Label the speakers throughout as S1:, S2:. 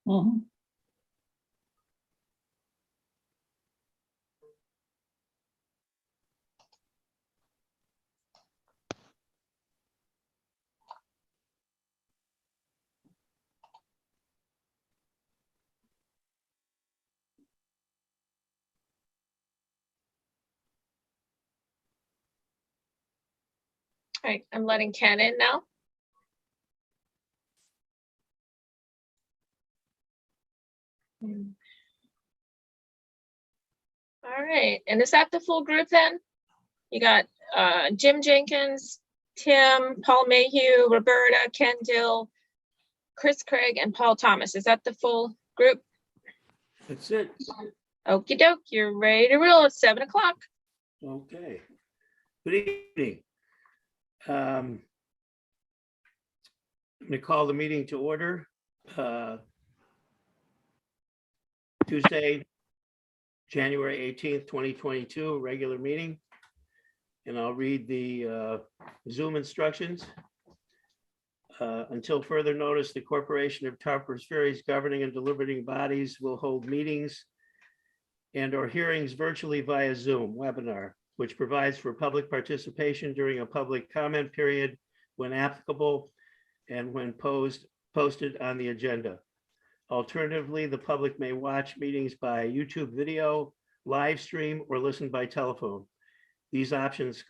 S1: Mhm.
S2: All right, I'm letting Ken in now. All right, and is that the full group then? You got Jim Jenkins, Tim, Paul Mayhew, Roberta, Ken Dill, Chris Craig, and Paul Thomas. Is that the full group?
S3: That's it.
S2: Okie doke, you're ready to roll. It's 7 o'clock.
S3: Okay. Good evening. I'm going to call the meeting to order. Tuesday, January 18th, 2022, regular meeting. And I'll read the Zoom instructions. Until further notice, the Corporation of Harpers Ferry's governing and deliberating bodies will hold meetings and/or hearings virtually via Zoom webinar, which provides for public participation during a public comment period when applicable and when posted on the agenda. Alternatively, the public may watch meetings by YouTube video, live stream, or listen by telephone. These options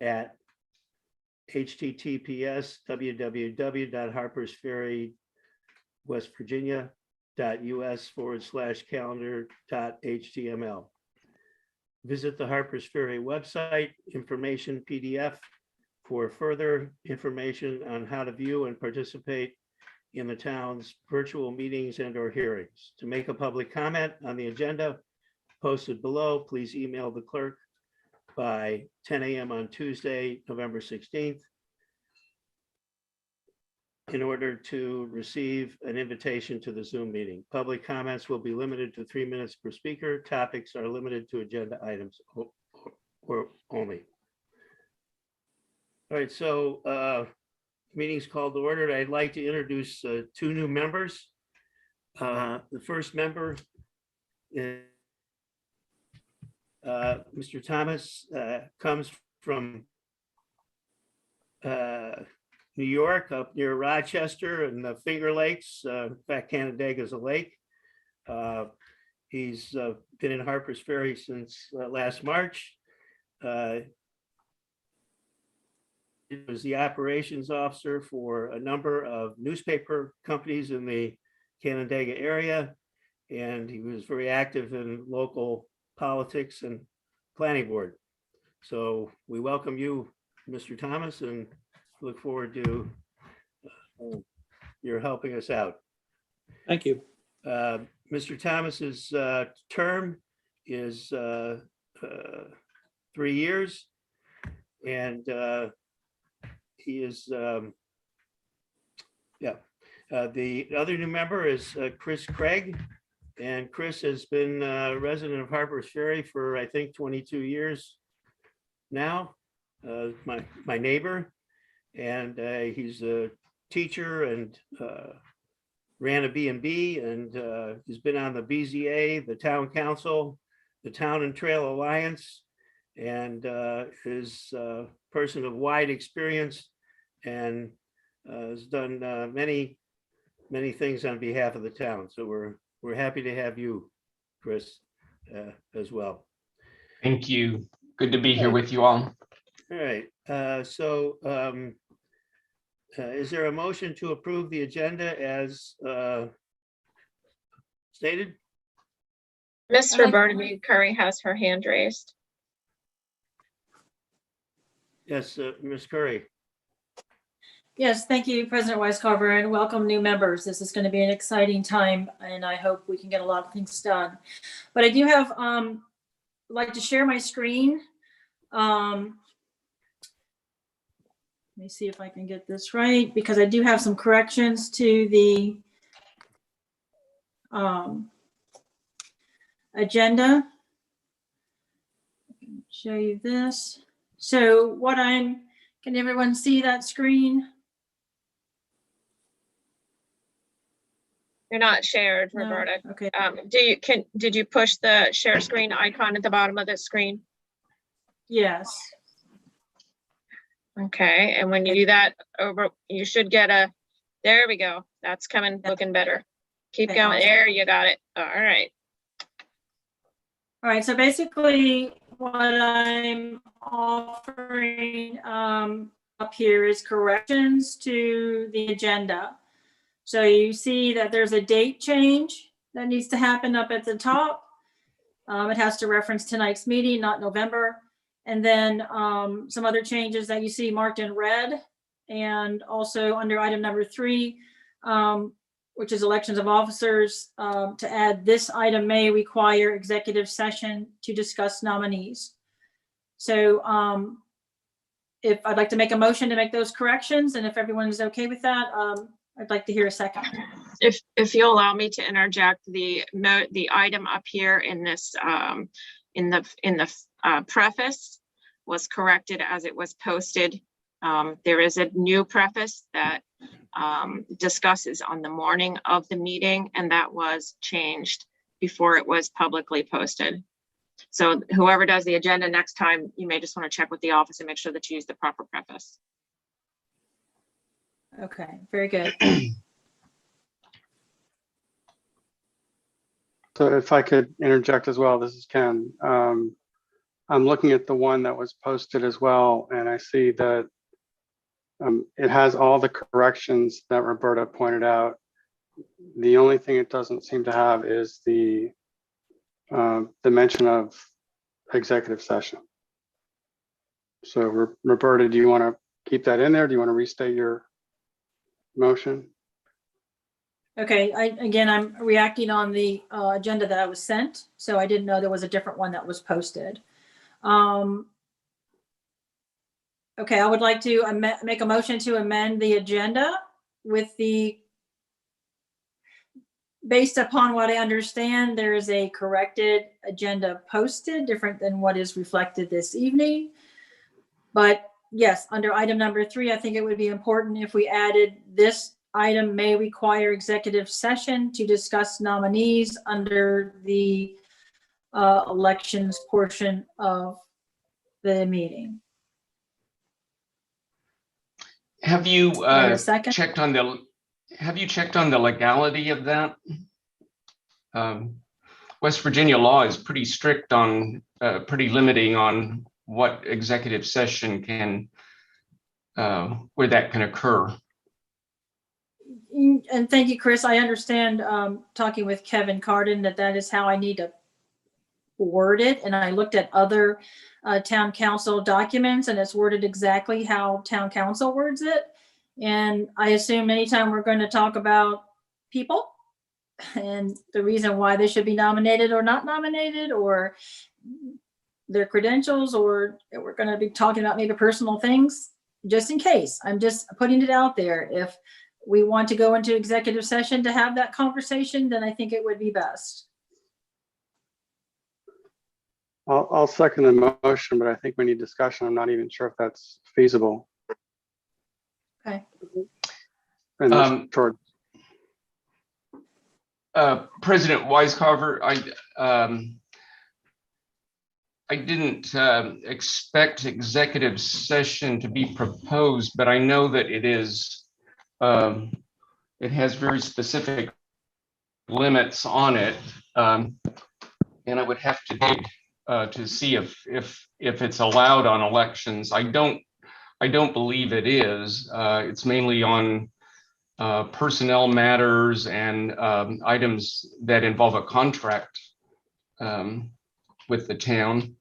S3: at https://westvirginia.us/calendar.html. Visit the Harpers Ferry website, information PDF, for further information on how to view and participate in the town's virtual meetings and/or hearings. To make a public comment on the agenda posted below, please email the clerk by 10 a.m. on Tuesday, November 16th, in order to receive an invitation to the Zoom meeting. Public comments will be limited to 3 minutes per speaker. Topics are limited to agenda items or only. All right, so meeting's called to order. I'd like to introduce two new members. The first member is Mr. Thomas, comes from New York, up near Rochester and the Finger Lakes. In fact, Canandaigua is a lake. He's been in Harpers Ferry since last March. He was the operations officer for a number of newspaper companies in the Canandaigua area, and he was very active in local politics and planning board. So we welcome you, Mr. Thomas, and look forward to your helping us out.
S1: Thank you.
S3: Mr. Thomas's term is 3 years, and he is, the other new member is Chris Craig, and Chris has been a resident of Harpers Ferry for, I think, 22 years now. My neighbor, and he's a teacher and ran a B&B, and he's been on the BZA, the town council, the Town and Trail Alliance, and is a person of wide experience and has done many things on behalf of the town. So we're happy to have you, Chris, as well.
S4: Thank you. Good to be here with you all.
S3: All right. Is there a motion to approve the agenda as stated?
S2: Miss Roberta Curry has her hand raised.
S3: Yes, Ms. Curry.
S5: Yes, thank you, President Weiscarver, and welcome new members. This is going to be an exciting time, and I hope we can get a lot of things done. But I do have, like to share my screen. Let me see if I can get this right, because I do have some corrections to the agenda. show you this. So can everyone see that screen?
S2: You're not shared,
S5: No?
S2: Roberta.
S5: Okay.
S2: Did you push the share screen icon at the bottom of the screen?
S5: Yes.
S2: Okay, and when you do that you should get there we go. That's looking better. Keep
S5: Okay,
S2: going.
S5: awesome.
S2: There, you got it. All right.
S5: All right, so basically what I'm offering up here is corrections to the agenda. So you see that there's a date change that needs to happen up at the top. It has to reference tonight's meeting, not November. And then some other changes that you see marked in red. And also under item number 3, which is elections of officers, to add this item may require executive session to discuss nominees. So if I'd like to make a motion to make those corrections, and if everyone is okay with that, I'd like to hear a second.
S2: If you'll allow me to interject, the item up here in this in the preface was corrected as it was posted. There is a new preface that discusses on the morning of the meeting, and that was changed before it was publicly posted. So whoever does the agenda next time, you may just want to check with the office and make sure that you use the proper preface.
S5: Okay, very good.
S1: So if I could interject as well, this is Ken. I'm looking at the one that was posted as well, and I see that it has all the corrections that Roberta pointed out. The only thing it doesn't seem to have is the mention of executive session. So Roberta, do you want to keep that in there? Do you want to restate your motion?
S5: Okay, I'm reacting on the agenda that I was sent, so I didn't know there was a different one that was posted. Okay, I would like to make a motion to amend the agenda with based upon what I understand, there is a corrected agenda posted, different than what is reflected this evening. But yes, under item number 3, I think it would be important if we added this item may require executive session to discuss nominees under the elections portion of the meeting.
S4: Have you
S5: Wait a second.
S4: checked on the legality of that? West Virginia law is pretty strict on, pretty limiting on what executive session can, where that can occur.
S5: And thank you, Chris. I understand talking with Kevin Carden that is how I need to word it. And I looked at other town council documents, and it's worded exactly how town council words it. And I assume anytime we're going to talk about people and the reason why they should be nominated or not nominated, or their credentials, or we're going to be talking about maybe personal things, just in case. I'm just putting it out there. If we want to go into executive session to have that conversation, then I think it would be best.
S1: I'll second the motion, but I think we need discussion. I'm not even sure if that's feasible.
S5: Okay.
S1: And that's short.
S4: President Weiscarver, I didn't expect executive session to be proposed, but I know that it is, it has very specific limits on it. And I would have to dig to see if it's allowed on elections. I don't believe it is. It's mainly on personnel matters and items that involve a contract with the town.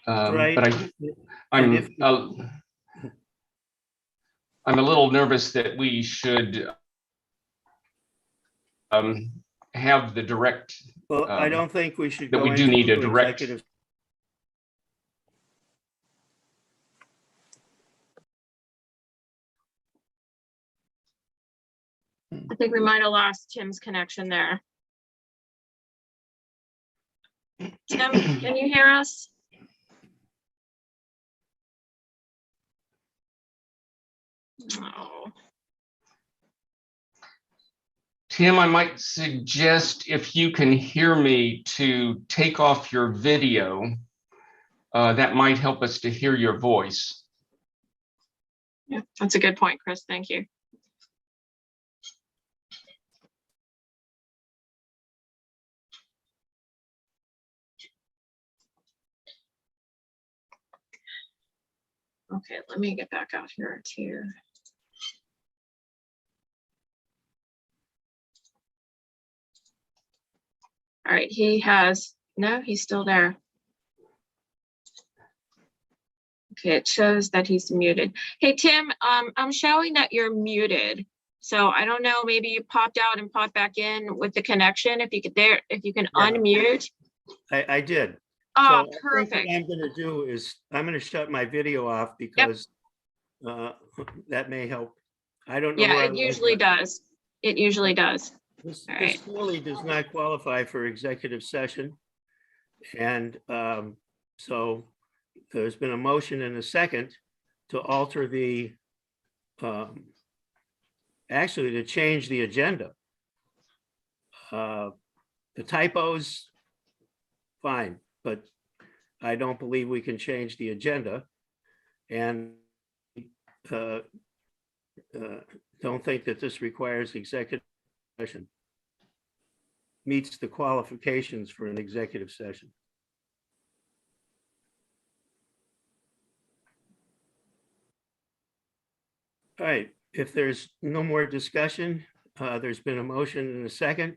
S3: Right.
S4: But I'm a little nervous that we should have the direct.
S3: Well, I don't think we should
S4: that
S3: go
S4: we do
S3: into
S4: need a direct.
S3: executive.
S2: I think we might have lost Tim's connection there. Tim, can you hear us? Oh,
S4: Tim, I might suggest if you can hear me to take off your video. That might help us to hear your voice.
S2: yeah, that's a good point, Chris. Thank you. Okay, let me get back out here too. All right, no, he's still there. Okay, it shows that he's muted. Hey, Tim, I'm showing that you're muted. So I don't know, maybe you popped out and popped back in with the connection. If you can
S3: Yeah.
S2: unmute.
S3: I did.
S2: Oh,
S3: So I think
S2: perfect.
S3: what I'm going to do is I'm going to shut my video off because that may help. I don't know.
S2: Yeah,
S3: where I
S2: it
S3: was,
S2: usually
S3: but
S2: does. It usually does.
S3: This
S2: All right.
S3: clearly does not qualify for executive session. And so there's been a motion and a second to alter actually to change the agenda. The typos, fine, but I don't believe we can change the agenda. And don't think that this requires executive session. Meets the qualifications for an executive session. All right, if there's no more discussion, there's been a motion and a second.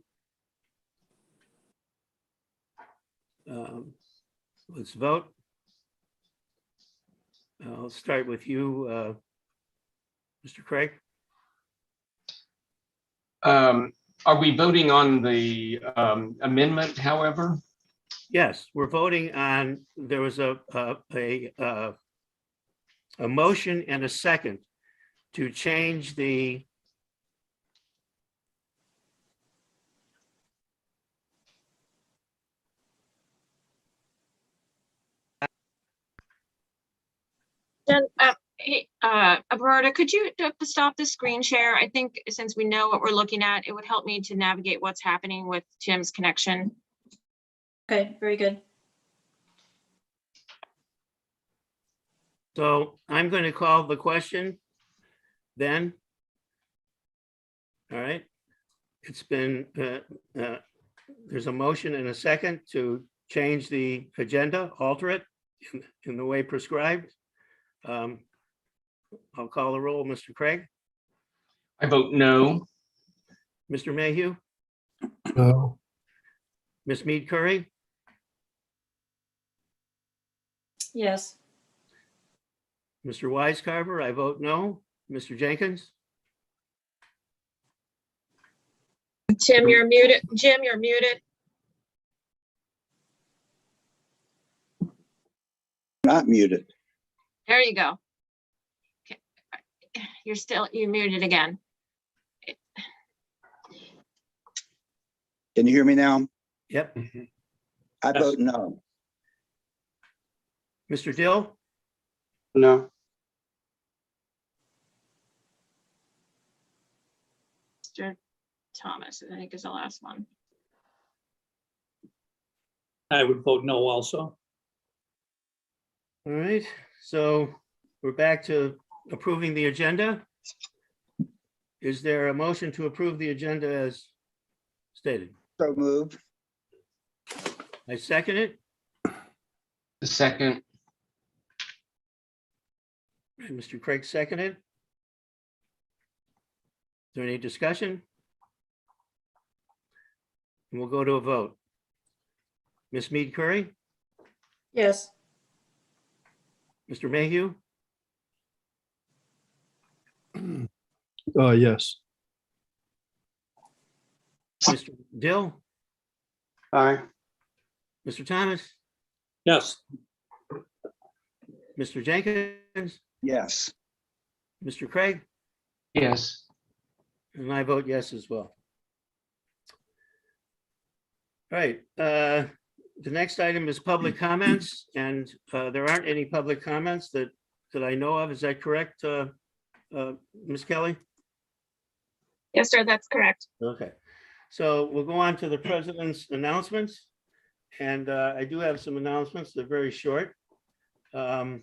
S3: Let's vote. I'll start with you, Mr. Craig.
S4: Are we voting on the amendment, however?
S3: Yes, we're voting on, there was a motion and a second to change the
S2: Jen, hey, Roberta, could you stop the screen share? I think since we know what we're looking at, it would help me to navigate what's happening with Tim's connection.
S5: Okay, very good.
S3: So I'm going to call the question then. All right. It's been, there's a motion and a second to change the agenda, alter it in the way prescribed. I'll call the roll. Mr. Craig,
S4: I vote no.
S3: Mr. Mayhew,
S6: No.
S3: Ms. Mead Curry,
S5: Yes.
S3: Mr. Wisecarver, I vote no. Mr. Jenkins,
S2: Tim, you're muted. Jim, you're muted.
S7: Not muted.
S2: There you go. Okay. You're muted again.
S7: Can you hear me now?
S3: yep.
S7: I vote no.
S3: Mr. Dill,
S1: No.
S2: Mr. Thomas, I think is the last one.
S6: I would vote no also.
S3: all right. So we're back to approving the agenda. Is there a motion to approve the agenda as stated?
S7: So moved.
S3: I second it.
S4: The second.
S3: And Mr. Craig seconded. Is there any discussion? And we'll go to a vote. Ms. Mead Curry,
S5: Yes.
S3: Mr. Mayhew,
S6: Yes.
S3: Mr. Dill,
S1: Aye.
S3: Mr. Thomas,
S6: Yes.
S3: Mr. Jenkins,
S7: Yes.
S3: Mr. Craig,
S4: Yes.
S3: and I vote yes as well. All right, the next item is public comments, and there aren't any public comments that I know of. Is that correct, Ms. Kelly?
S2: Yes, sir, that's correct.
S3: Okay, so we'll go on to the president's announcements. And I do have some announcements. They're very short. Thank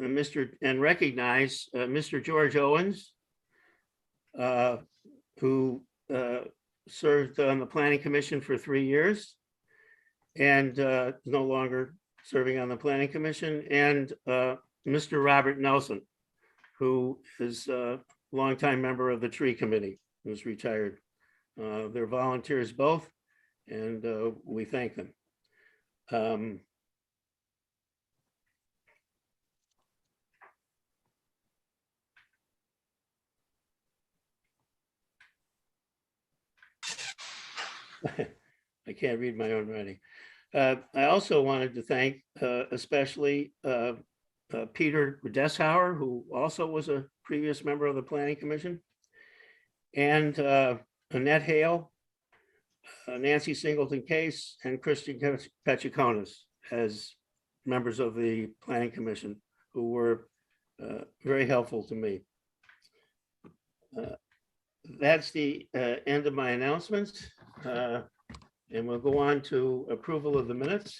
S3: Mr. and recognize Mr. George Owens, who served on the Planning Commission for 3 years and is no longer serving on the Planning Commission, and Mr. Robert Nelson, who is a longtime member of the Tree Committee, who's retired. They're volunteers both, and we thank them. I can't read my own writing. I also wanted to thank especially Peter Deshauer, who also was a previous member of the Planning Commission, and Annette Hale, Nancy Singleton Case, and Christian Pechakonis as members of the Planning Commission, who were very helpful to me. That's the end of my announcements. And we'll go on to approval of the minutes.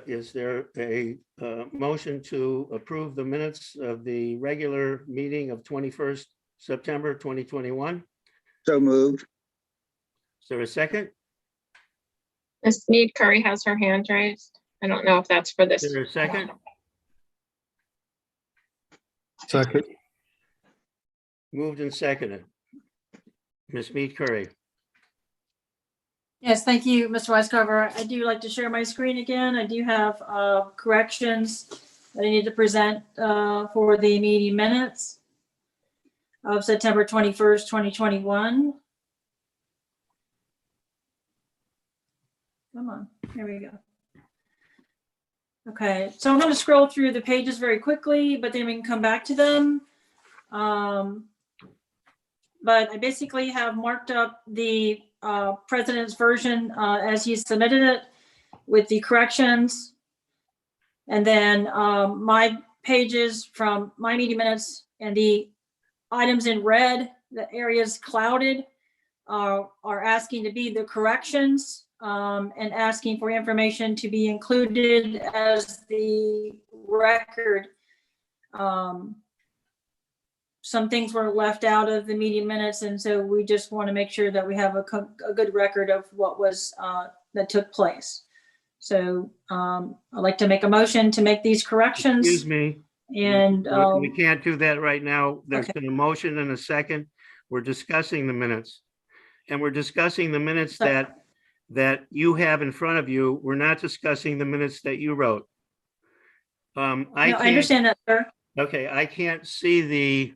S3: Is there a motion to approve the minutes of the regular meeting of 21st September 2021?
S7: So moved.
S3: Is there a second?
S2: Ms. Mead Curry has her hand raised. I don't know if that's for this.
S3: Is there a second?
S6: Second.
S3: Moved and seconded. Ms. Mead Curry.
S5: Yes, thank you, Mr. Weiscarver. I do like to share my screen again. I do have corrections that I need to present for the meeting minutes of September 21st, 2021. Come on, here we go. Okay, so I'm going to scroll through the pages very quickly, but then we can come back to them. But I basically have marked up the president's version as he submitted it with the corrections. And then my pages from my meeting minutes and the items in red, the areas clouded are asking to be the corrections and asking for information to be included as the record. Some things were left out of the meeting minutes, and so we just want to make sure that we have a good record of what was that took place. So I'd like to make a motion to make these corrections.
S3: Excuse me.
S5: And
S3: We can't do that right now. There's
S5: Okay.
S3: been a motion and a second. We're discussing the minutes. And we're discussing the minutes
S5: So-
S3: that you have in front of you. We're not discussing the minutes that you wrote.
S5: I understand that, sir.
S3: Okay, I can't see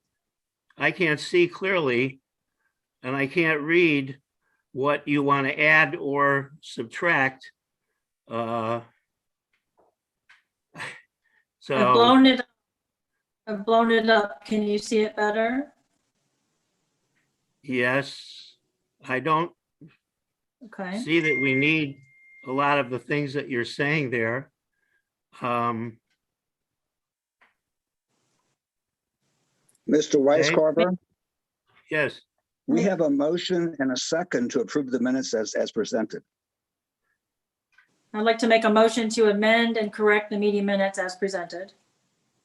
S3: clearly, and I can't read what you want to add or subtract.
S5: I've
S3: So,
S5: blown it up. Can you see it better?
S3: yes, I don't
S5: Okay.
S3: see that we need a lot of the things that you're saying there.
S7: Mr. Weiscarver,
S3: Yes,
S7: we have a motion and a second to approve the minutes as presented.
S5: I'd like to make a motion to amend and correct the meeting minutes as presented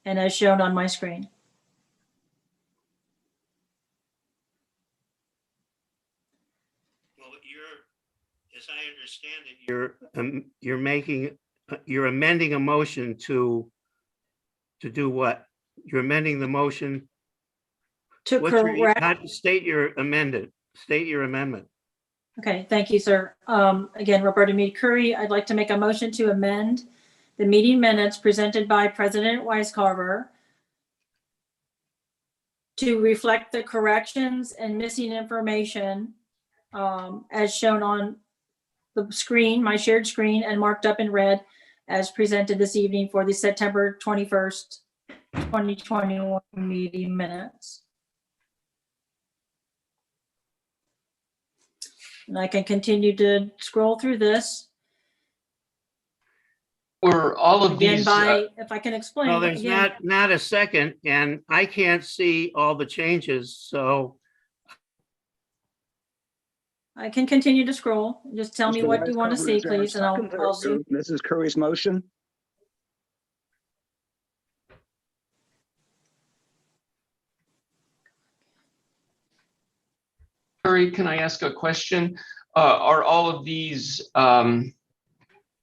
S5: and as shown on my screen.
S3: well, as I understand it, you're amending a motion to do what? You're amending the motion.
S5: To
S3: What's your-
S5: correct.
S3: State your amendment. State your amendment.
S5: Okay, thank you, sir. Again, Roberta Mead Curry, I'd like to make a motion to amend the meeting minutes presented by President Weiscarver to reflect the corrections and missing information as shown on the screen, my shared screen, and marked up in red as presented this evening for the September 21st, 2021 meeting minutes. And I can continue to scroll through this.
S4: Were all of
S5: Again,
S4: these,
S5: if I can explain.
S3: Well, there's
S5: again,
S3: not a second, and I can't see all the changes, so
S5: I can continue to scroll. Just tell me
S7: Mr.
S5: what you want to
S7: Weiscarver,
S5: see,
S7: is there a
S5: please, and I'll
S7: second
S5: pause you.
S7: to Mrs. Curry's motion?
S4: Curry, can I ask a question? Are all of these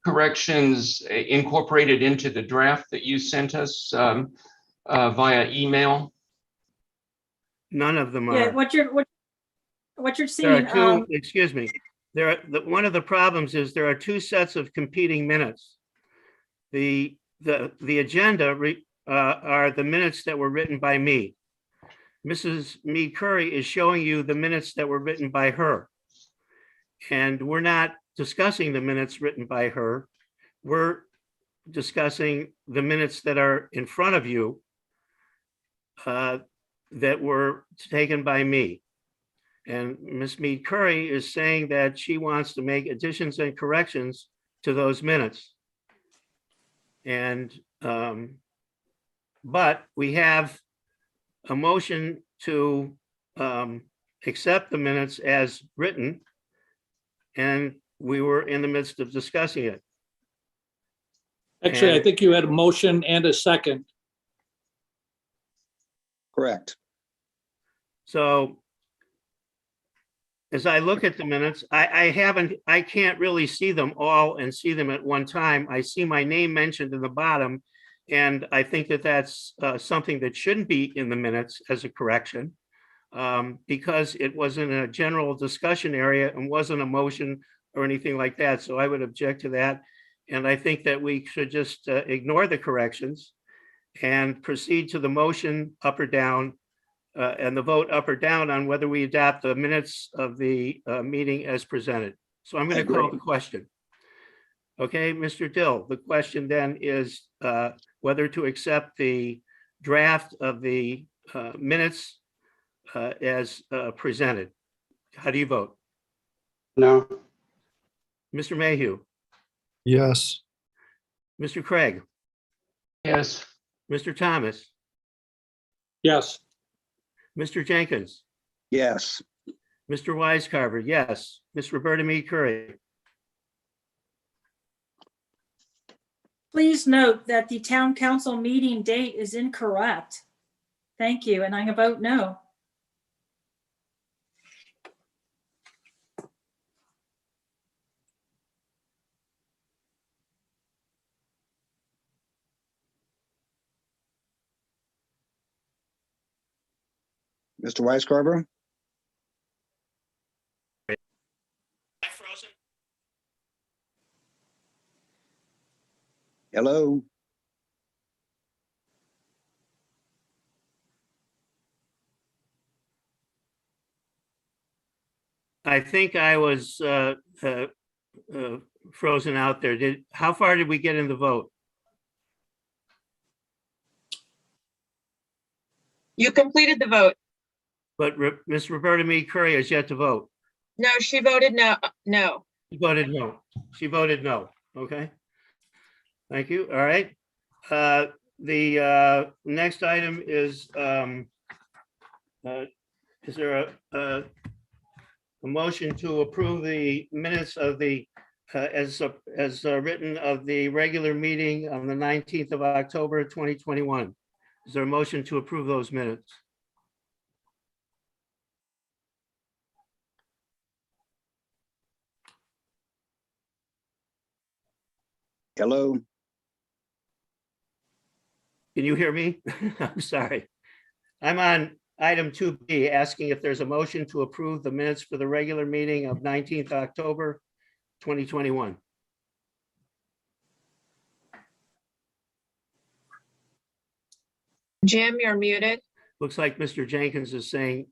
S4: corrections incorporated into the draft that you sent us via email?
S3: none of them
S5: Yeah,
S3: are.
S5: what you're
S3: There are
S5: seeing,
S3: two, excuse me, one of the problems is there are two sets of competing minutes. The agenda are the minutes that were written by me. Mrs. Mead Curry is showing you the minutes that were written by her. And we're not discussing the minutes written by her. We're discussing the minutes that are in front of you that were taken by me. And Ms. Mead Curry is saying that she wants to make additions and corrections to those minutes. And, but we have a motion to accept the minutes as written. And we were in the midst of discussing it.
S6: Actually, I
S3: And-
S6: think you had a motion and a second.
S7: Correct.
S3: So as I look at the minutes, I can't really see them all and see them at one time. I see my name mentioned in the bottom. And I think that that's something that shouldn't be in the minutes as a correction because it wasn't a general discussion area and wasn't a motion or anything like that. So I would object to that. And I think that we should just ignore the corrections and proceed to the motion up or down and the vote up or down on whether we adopt the minutes of the meeting as presented. So I'm going to call the question. Okay, Mr. Dill, the question then is whether to accept the draft of the minutes as presented. How do you vote?
S1: No,
S3: Mr. Mayhew,
S6: Yes.
S3: Mr. Craig,
S4: Yes.
S3: Mr. Thomas,
S6: Yes.
S3: Mr. Jenkins,
S7: Yes.
S3: Mr. Weiscarver, yes. Ms. Roberta Mead Curry,
S5: please note that the town council meeting date is incorrect. Thank you, and I vote no.
S7: Mr. Weiscarver? Hello?
S3: I think I was frozen out there. How far did we get in the vote?
S2: You completed the vote.
S3: But Ms. Roberta Mead Curry has yet to vote.
S2: No, she voted no, no.
S3: She voted no. She voted no. Okay. Thank you. All right. The next item is there a motion to approve the minutes of the as written of the regular meeting on the 19th of October 2021? Is there a motion to approve those minutes?
S7: Hello?
S3: Can you hear me? I'm sorry. I'm on item 2B, asking if there's a motion to approve the minutes for the regular meeting of 19th October 2021.
S2: Jim, you're muted.
S3: Looks like Mr. Jenkins is saying,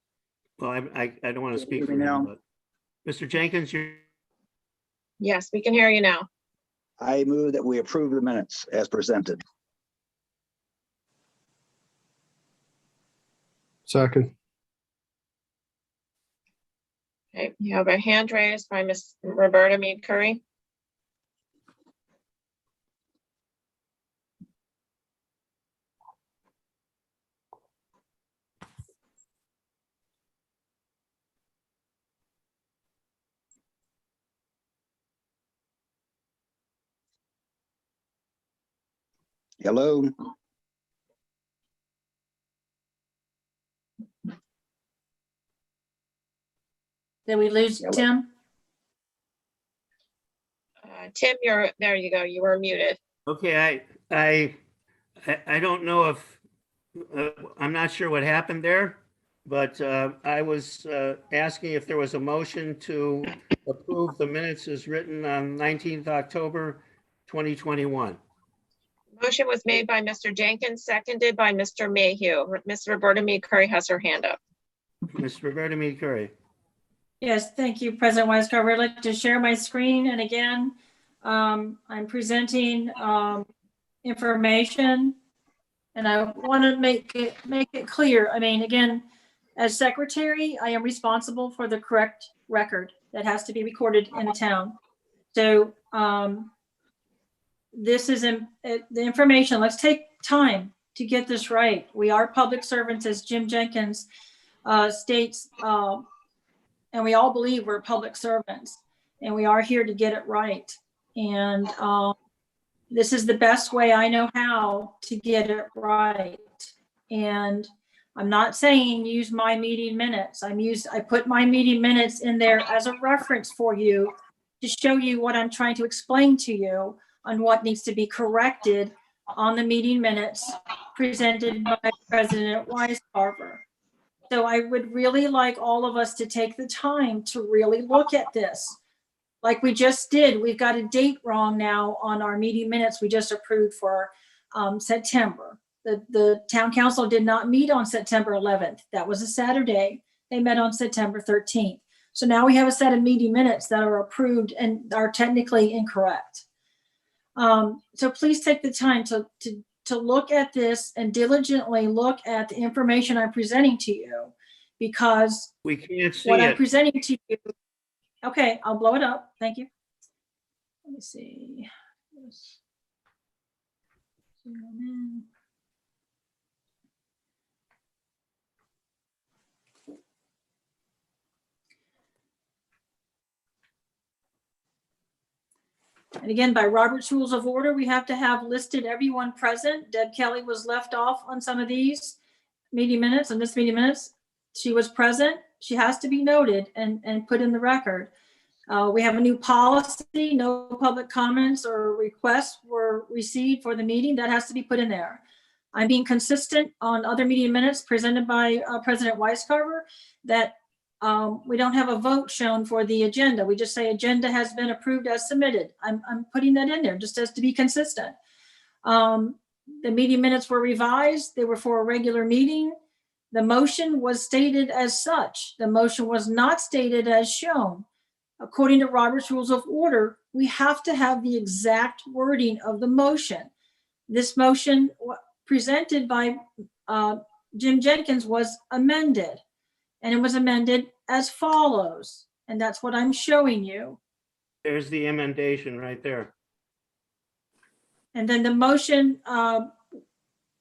S3: well, I don't want to speak
S7: Hear
S3: for
S7: me
S3: him,
S7: now?
S3: but Mr. Jenkins, you're,
S2: Yes, we can hear you now.
S7: I move that we approve the minutes as presented.
S6: Second.
S2: Okay, you have a hand raised by Miss Roberta Mead Curry.
S7: Hello?
S5: Did we lose
S7: Hello?
S5: Tim?
S2: Tim, there you go. You were muted.
S3: Okay, I don't know if, I'm not sure what happened there, but I was asking if there was a motion to approve the minutes as written on 19th October 2021.
S2: Motion was made by Mr. Jenkins, seconded by Mr. Mayhew. Ms. Roberta Mead Curry has her hand up.
S3: Ms. Roberta Mead Curry.
S5: Yes, thank you, President Weiscarver. I'd like to share my screen. And again, I'm presenting information. And I want to make it clear. I mean, again, as secretary, I am responsible for the correct record that has to be recorded in the town. So this is the information. Let's take time to get this right. We are public servants, as Jim Jenkins states, and we all believe we're public servants, and we are here to get it right. And this is the best way I know how to get it right. And I'm not saying use my meeting minutes. I put my meeting minutes in there as a reference for you to show you what I'm trying to explain to you on what needs to be corrected on the meeting minutes presented by President Weiscarver. So I would really like all of us to take the time to really look at this. Like we just did, we've got a date wrong now on our meeting minutes we just approved for September. The town council did not meet on September 11th. That was a Saturday. They met on September 13th. So now we have a set of meeting minutes that are approved and are technically incorrect. So please take the time to look at this and diligently look at the information I'm presenting to you, because
S3: We can't see
S5: what I'm
S3: it.
S5: presenting to you. Okay, I'll blow it up. Thank you. Let me see. Zoom in. And again, by Robert's Rules of Order, we have to have listed everyone present. Deb Kelly was left off on some of these meeting minutes, on this meeting minutes. She was present. She has to be noted and put in the record. We have a new policy, no public comments or requests were received for the meeting. That has to be put in there. I'm being consistent on other meeting minutes presented by President Weiscarver that we don't have a vote shown for the agenda. We just say agenda has been approved as submitted. I'm putting that in there just as to be consistent. The meeting minutes were revised. They were for a regular meeting. The motion was stated as such. The motion was not stated as shown. According to Robert's Rules of Order, we have to have the exact wording of the motion. This motion presented by Jim Jenkins was amended, and it was amended as follows. And that's what I'm showing you.
S3: There's the emendation right there.
S5: And then the motion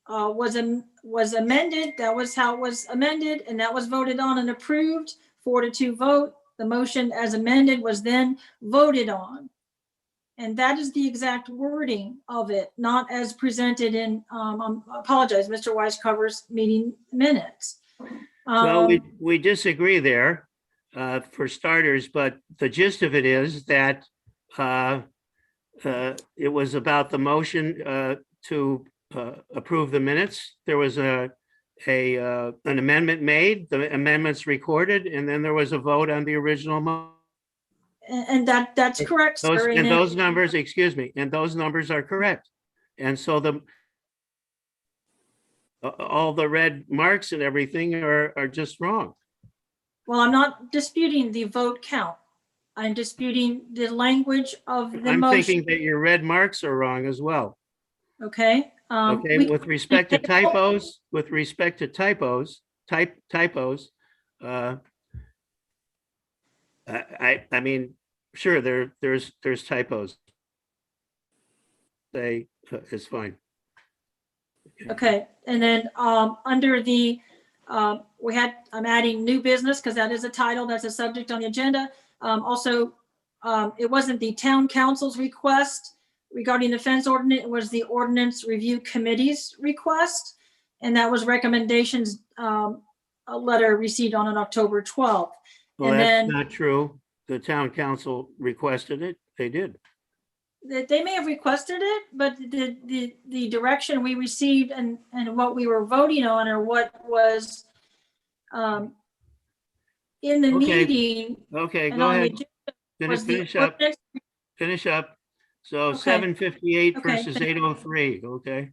S5: was amended. That was how it was amended, and that was voted on and approved, 4-2 vote. The motion as amended was then voted on. And that is the exact wording of it, not as presented in, I apologize, Mr. Weiscarver's meeting minutes.
S3: Well, we disagree there for starters, but the gist of it is that it was about the motion to approve the minutes. There was an amendment made, the amendments recorded, and then there was a vote on the original motion.
S5: And that's correct, sir.
S3: And those numbers, excuse me, and those numbers are correct. And so all the red marks and everything are just wrong.
S5: Well, I'm not disputing the vote count. I'm disputing the language of the
S3: I'm
S5: motion.
S3: thinking that your red marks are wrong as well.
S5: Okay.
S3: Okay, with respect to typos, I mean, sure, there's typos. It's fine.
S5: Okay, and then under the, I'm adding new business because that is a title, that's a subject on the agenda. Also, it wasn't the town council's request regarding the fence ordinance, it was the ordinance review committee's request. And that was recommendations, a letter received on October 12th.
S3: Well,
S5: And
S3: that's
S5: then
S3: not true. The town council requested it. They did.
S5: they may have requested it, but the direction we received and what we were voting on or what was in the
S3: Okay.
S5: meeting.
S3: Okay,
S5: and
S3: go
S5: on the
S3: ahead.
S5: agenda was the
S3: Finish up.
S5: ordinance.
S3: Finish up. So
S5: Okay.
S3: 7:58
S5: Okay,
S3: versus 8:03, okay?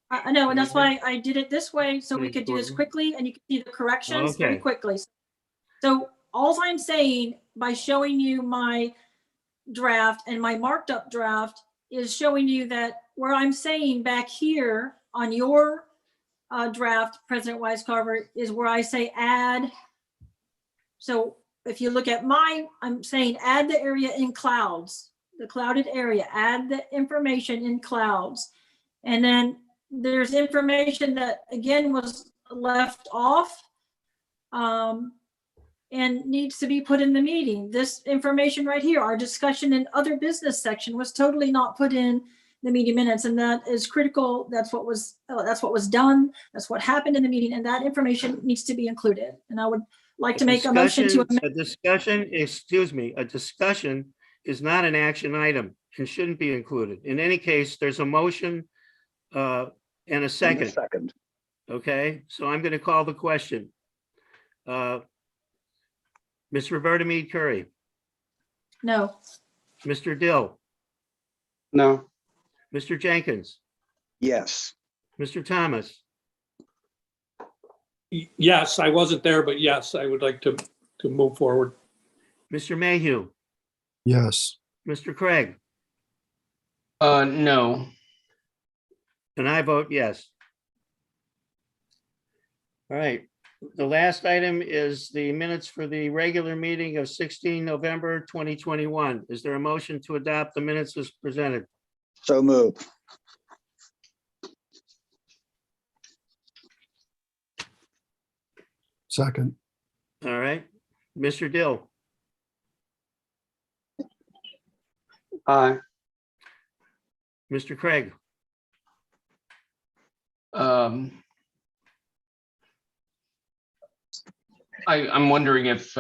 S5: I know, and that's why I did it this way, so we could do this
S3: 24.
S5: quickly and you can see the corrections very
S3: Okay.
S5: quickly. So all I'm saying by showing you my draft and my marked up draft is showing you that where I'm saying back here on your draft, President Weiscarver, is where I say add. So if you look at I'm saying add the area in clouds, the clouded area, add the information in clouds. And then there's information that again was left off and needs to be put in the meeting. This information right here, our discussion in other business section was totally not put in the meeting minutes, and that is critical. That's what was done. That's what happened in the meeting, and that information needs to be included. And I would like to make a motion to amend.
S3: A discussion is not an action item and shouldn't be included. In any case, there's a motion and a second.
S7: Second.
S3: Okay, so I'm going to call the question. Ms. Roberta Mead Curry,
S5: No.
S3: Mr. Dill,
S1: No,
S3: Mr. Jenkins,
S7: Yes.
S3: Mr. Thomas,
S6: Yes, I wasn't there, but yes, I would like to move forward.
S3: Mr. Mayhew,
S6: Yes.
S3: Mr. Craig,
S4: No.
S3: and I vote yes. All right, the last item is the minutes for the regular meeting of 16 November 2021. Is there a motion to adopt the minutes as presented?
S7: So move.
S6: Second.
S3: All right, Mr. Dill,
S1: aye,
S3: Mr. Craig,
S4: I'm wondering if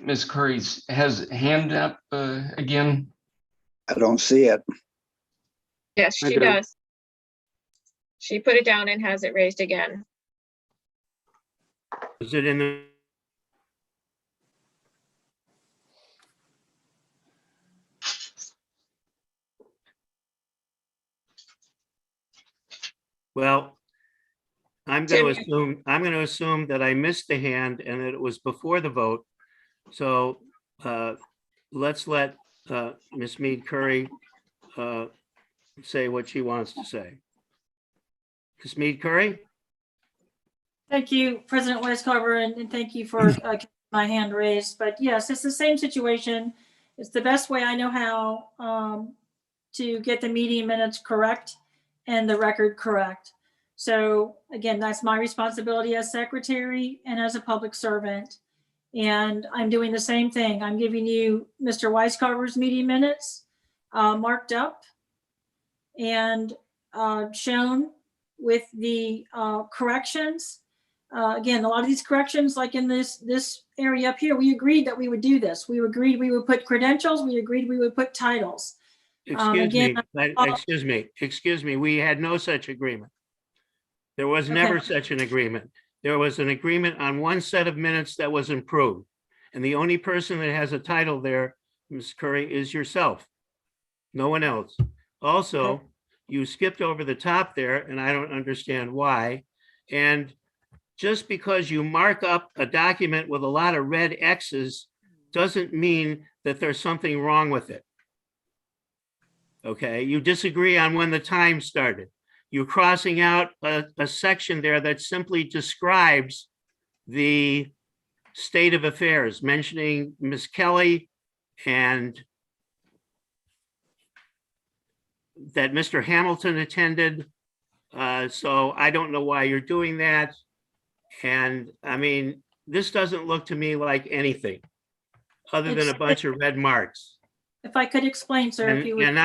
S4: Ms. Curry's has hand up again.
S7: I don't see it.
S2: Yes,
S1: I
S2: she
S1: do.
S2: does. She put it down and has it raised again.
S3: is it in the? Well, I'm going to assume that I missed the hand and that it was before the vote. So let's let Ms. Mead Curry say what she wants to say. Ms. Mead Curry?
S5: Thank you, President Weiscarver, and thank you for keeping my hand raised. But yes, it's the same situation. It's the best way I know how to get the meeting minutes correct and the record correct. So again, that's my responsibility as secretary and as a public servant. And I'm doing the same thing. I'm giving you Mr. Weiscarver's meeting minutes marked up and shown with the corrections. Again, a lot of these corrections, like in this area up here, we agreed that we would do this. We agreed we would put credentials. We agreed we would put titles.
S3: Excuse me. We had no such agreement. There was never such an agreement. There was an agreement on one set of minutes that was improved. And the only person that has a title there, Ms. Curry, is yourself. No one else. Also, you skipped over the top there, and I don't understand why. And just because you mark up a document with a lot of red X's doesn't mean that there's something wrong with it. Okay, you disagree on when the time started. You're crossing out a section there that simply describes the state of affairs, mentioning Ms. Kelly and that Mr. Hamilton attended. So I don't know why you're doing that. And I mean, this doesn't look to me like anything other than a bunch of red marks.
S5: If I could explain, sir, if you would.
S3: And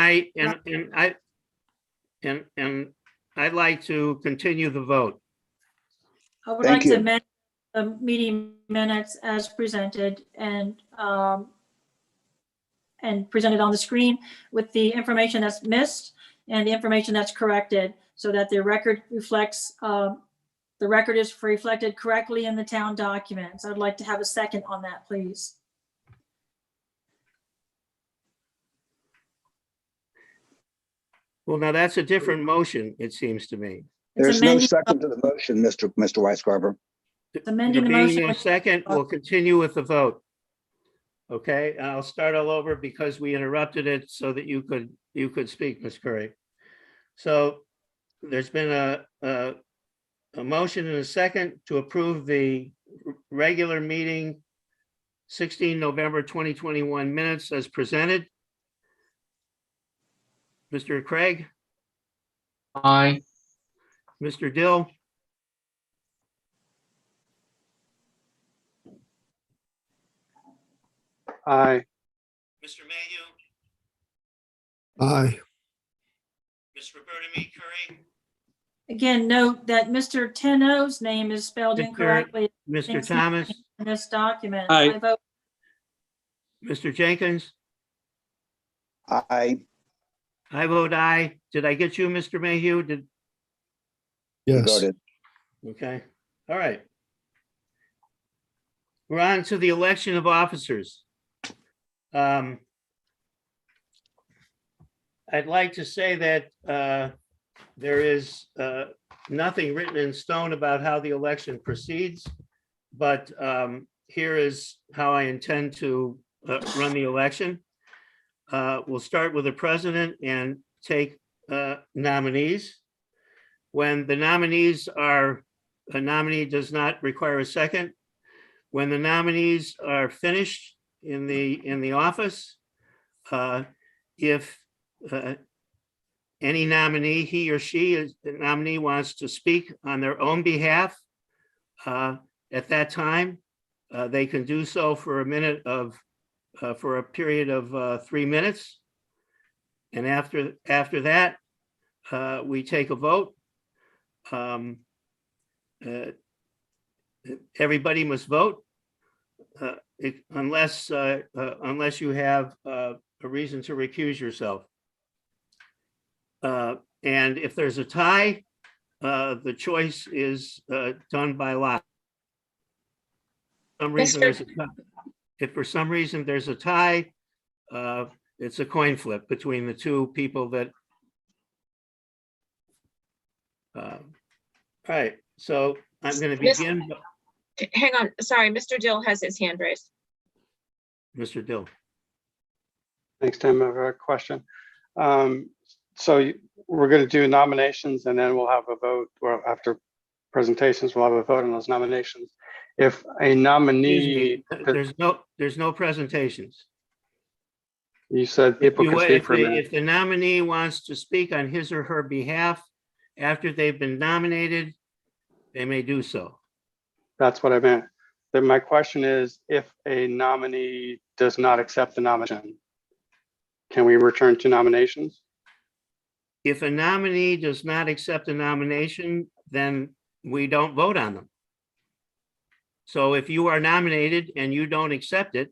S3: I'd like to continue the vote.
S5: I would
S7: Thank
S5: like to
S7: you.
S5: amend the meeting minutes as presented and presented on the screen with the information that's missed and the information that's corrected, so that the record reflects, the record is reflected correctly in the town documents. I'd like to have a second on that, please.
S3: Well, now that's a different motion, it seems to me.
S5: It's
S7: There's no
S5: amending-
S7: second to the motion, Mr. Weiscarver.
S5: It's amending the
S3: There being
S5: motion.
S3: no second, we'll continue with the vote. Okay, I'll start all over because we interrupted it so that you could speak, Ms. Curry. So there's been a motion and a second to approve the regular meeting 16 November 2021 minutes as presented. Mr. Craig,
S4: Aye.
S3: Mr. Dill,
S1: Aye.
S3: Mr. Mayhew,
S6: Aye.
S3: Ms. Roberta Me Curry,
S5: Again, note that Mr. Teno's name is spelled
S3: Mr.
S5: incorrectly
S3: Mr. Thomas,
S5: in this document.
S6: Aye.
S5: I vote
S3: Mr. Jenkins.
S7: Aye.
S3: I vote aye. Did I get you, Mr. Mayhew?
S7: You
S6: Yes.
S7: voted.
S3: Okay, all right. We're on to the election of officers. I'd like to say that there is nothing written in stone about how the election proceeds, but here is how I intend to run the election. We'll start with the president and take nominees. When the nominees are, a nominee does not require a second. When the nominees are finished in the office, if any nominee, he or she, the nominee wants to speak on their own behalf, at that time, they can do so for a period of 3 minutes. And after that, we take a vote. Everybody must vote unless you have a reason to recuse yourself. And if there's a tie, the choice is done by lot. If for some reason there's a tie, it's a coin flip between the two people that. All right, so I'm going to begin.
S2: Hang on, sorry, Mr. Dill has his hand raised.
S3: Mr. Dill.
S1: Thanks, Tim. I have a question. So we're going to do nominations and then we'll have a vote, or after presentations, we'll have a vote on those nominations. If a nominee,
S3: There's no presentations.
S1: you said people can speak for a minute.
S3: If the nominee wants to speak on his or her behalf after they've been nominated, they may do so.
S1: That's what I meant. Then my question is, if a nominee does not accept the nomination, can we return to nominations?
S3: If a nominee does not accept a nomination, then we don't vote on them. So if you are nominated and you don't accept it,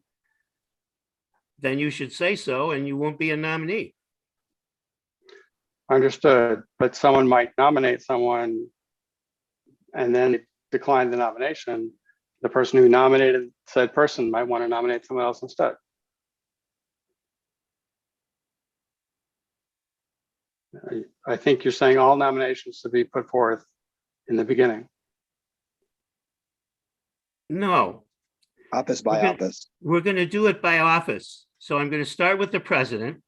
S3: then you should say so and you won't be a nominee.
S1: Understood, but someone might nominate someone and then decline the nomination. The person who nominated said person might want to nominate someone else instead. I think you're saying all nominations should be put forth in the beginning.
S3: No,
S7: Office by
S3: Okay.
S7: office.
S3: we're going to do it by office. So I'm going to start with the president.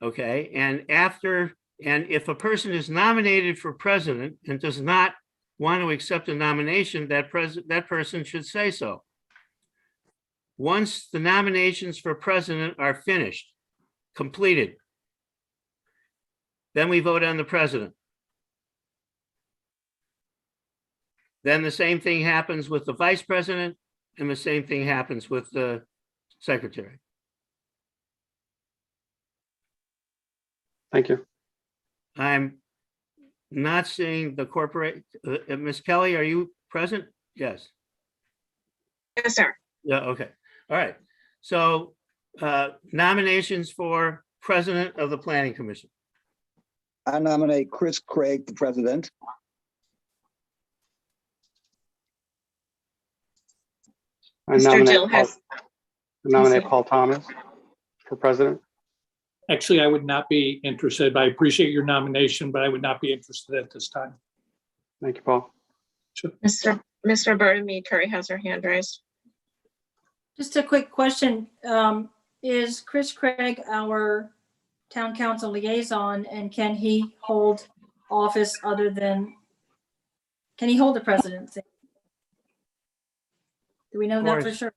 S3: Okay, and if a person is nominated for president and does not want to accept a nomination, that person should say so. Once the nominations for president are finished, completed, then we vote on the president. Then the same thing happens with the vice president, and the same thing happens with the secretary.
S1: Thank you.
S3: I'm not seeing the corporate, Ms. Kelly, are you present? Yes.
S2: Yes, sir.
S3: Yeah, okay. All right. So nominations for president of the planning commission.
S7: I nominate Chris Craig for president.
S1: I
S2: Mr.
S1: nominate
S2: Dill has,
S1: Paul Thomas for president.
S6: Actually, I would not be interested, but I appreciate your nomination, but I would not be interested at this time.
S1: Thank you, Paul.
S2: Ms. Roberta Mead Curry has her hand raised.
S5: Just a quick question. Is Chris Craig our town council liaison, and can he hold office other than, can he hold the presidency? Do we know that for
S3: course.
S5: sure?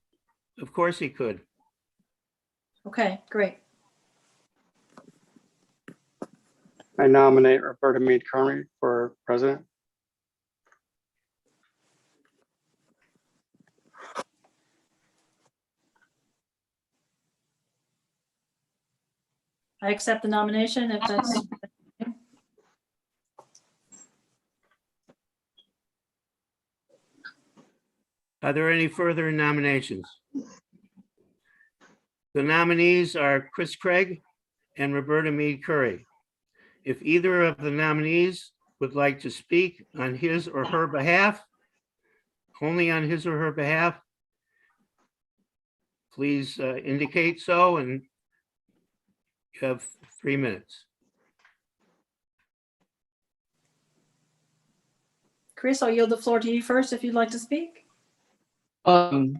S3: Of course he could.
S5: Okay, great.
S1: I nominate Roberta Mead Curry for president.
S5: I accept the nomination if that's,
S3: Are there any further nominations? The nominees are Chris Craig and Roberta Mead Curry. If either of the nominees would like to speak on his or her behalf, only on his or her behalf, please indicate so, and you have 3 minutes.
S5: Chris, I'll yield the floor to you first if you'd like to speak.
S4: I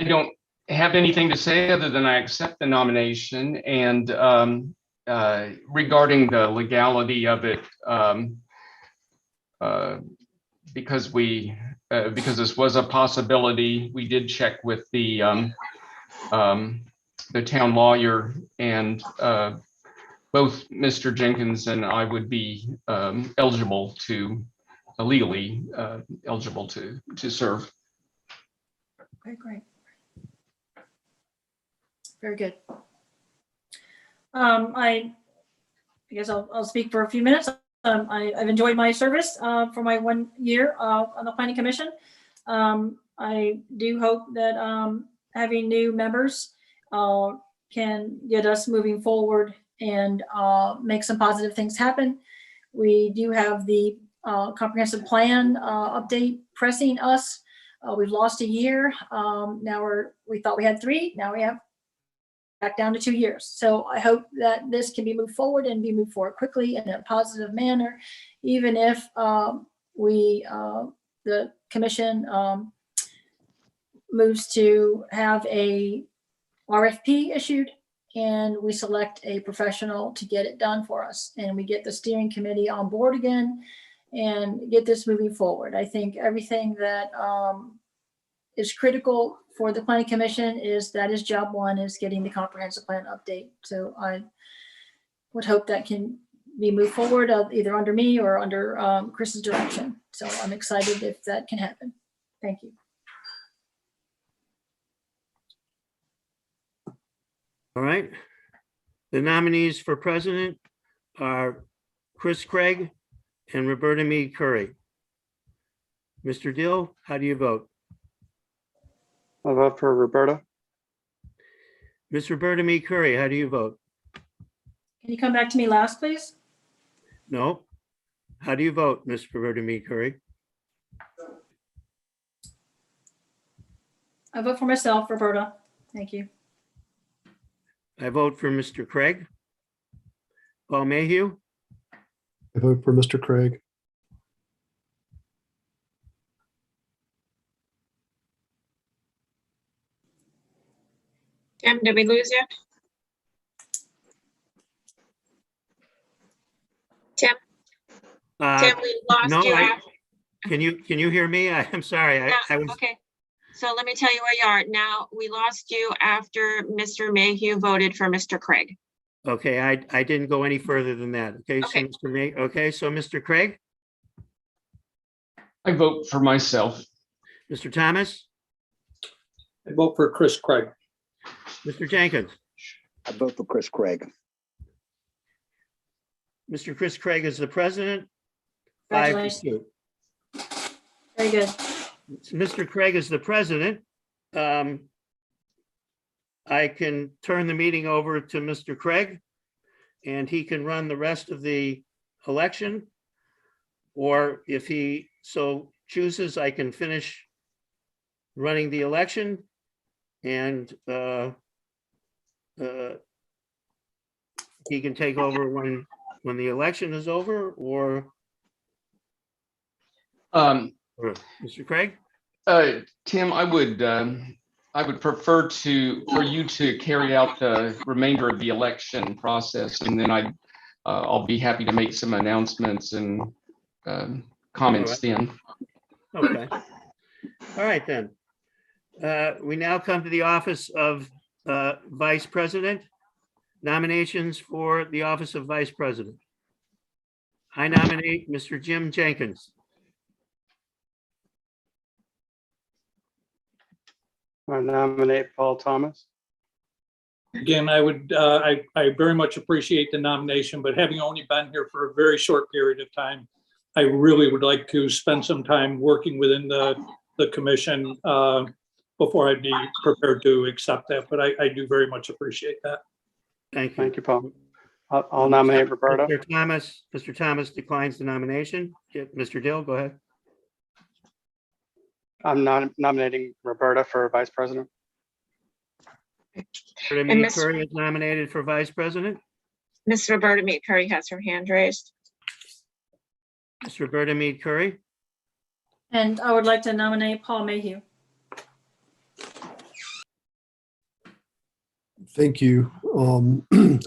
S4: don't have anything to say other than I accept the nomination, and regarding the legality of it, because this was a possibility, we did check with the town lawyer, and both Mr. Jenkins and I would be legally eligible to serve.
S5: Okay, great. Very good. I guess I'll speak for a few minutes. I've enjoyed my service for my 1 year on the planning commission. I do hope that having new members can get us moving forward and make some positive things happen. We do have the comprehensive plan update pressing us. We've lost a year. Now we thought we had 3. Now we have back down to 2 years. So I hope that this can be moved forward and be moved forward quickly in a positive manner, even if the commission moves to have a RFP issued, and we select a professional to get it done for us, and we get the steering committee on board again and get this moving forward. I think everything that is critical for the planning commission that is job 1, is getting the comprehensive plan update. So I would hope that can be moved forward either under me or under Chris's direction. So I'm excited if that can happen. Thank you.
S3: All right. The nominees for president are Chris Craig and Roberta Mead Curry. Mr. Dill, how do you vote?
S1: I'll vote for Roberta.
S3: Ms. Roberta Mead Curry, how do you vote?
S5: Can you come back to me last, please?
S3: No. How do you vote, Ms. Roberta Mead Curry?
S5: I vote for myself, Roberta. Thank you.
S3: I vote for Mr. Craig. Paul Mayhew?
S8: I vote for Mr. Craig.
S2: Tim, did we lose you? Tim, we lost
S3: No,
S2: you.
S3: can you hear me? I'm sorry.
S2: Yeah,
S3: I was
S2: okay. So let me tell you where you are. Now, we lost you after Mr. Mayhew voted for Mr. Craig.
S3: Okay, I didn't go any further than that. Okay, so
S2: Okay.
S3: Mr. May, okay, so Mr. Craig,
S4: I vote for myself.
S3: Mr. Thomas,
S6: I vote for Chris Craig.
S3: Mr. Jenkins,
S7: I vote for Chris Craig.
S3: Mr. Chris Craig is the president. 5 to
S5: Congratulations.
S3: 2.
S5: Very good.
S3: Mr. Craig is the president. I can turn the meeting over to Mr. Craig, and he can run the rest of the election. Or if he so chooses, I can finish running the election, and he can take over when the election is over, or Mr. Craig?
S4: Tim, I would prefer for you to carry out the remainder of the election process, and then I'll be happy to make some announcements and comments then.
S3: Okay. All right, then. We now come to the office of Vice President. Nominations for the office of Vice President. I nominate Mr. Jim Jenkins.
S1: I nominate Paul Thomas.
S6: Again, I very much appreciate the nomination, but having only been here for a very short period of time, I really would like to spend some time working within the commission before I'd be prepared to accept that, but I do very much appreciate that.
S3: Thank you.
S1: Thank you, Paul. I'll nominate Roberta.
S3: Mr. Thomas declines the nomination. Yeah, Mr. Dill, go ahead.
S1: I'm nominating Roberta for vice president.
S3: Roberta Mead Curry is nominated for Vice President.
S2: Miss Roberta Mead Curry has her hand raised.
S3: Ms. Roberta Mead Curry.
S5: And I would like to nominate Paul Mayhew.
S8: Thank you.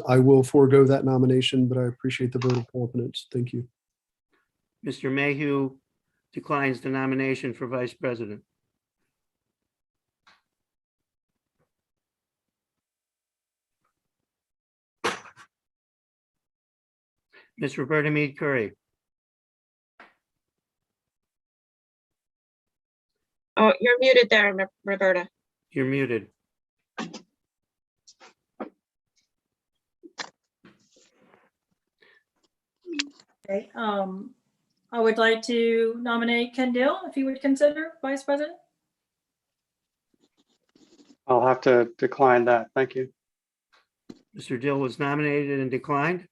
S8: I will forego that nomination, but I appreciate the vote of confidence. Thank you.
S3: Mr. Mayhew declines the nomination for Vice President. Ms. Roberta Mead Curry.
S2: Oh, you're muted there, Roberta.
S3: You're muted.
S5: Okay, I would like to nominate Ken Dill, if you would consider vice president.
S1: I'll have to decline that. Thank you.
S3: Mr. Dill was nominated and declined.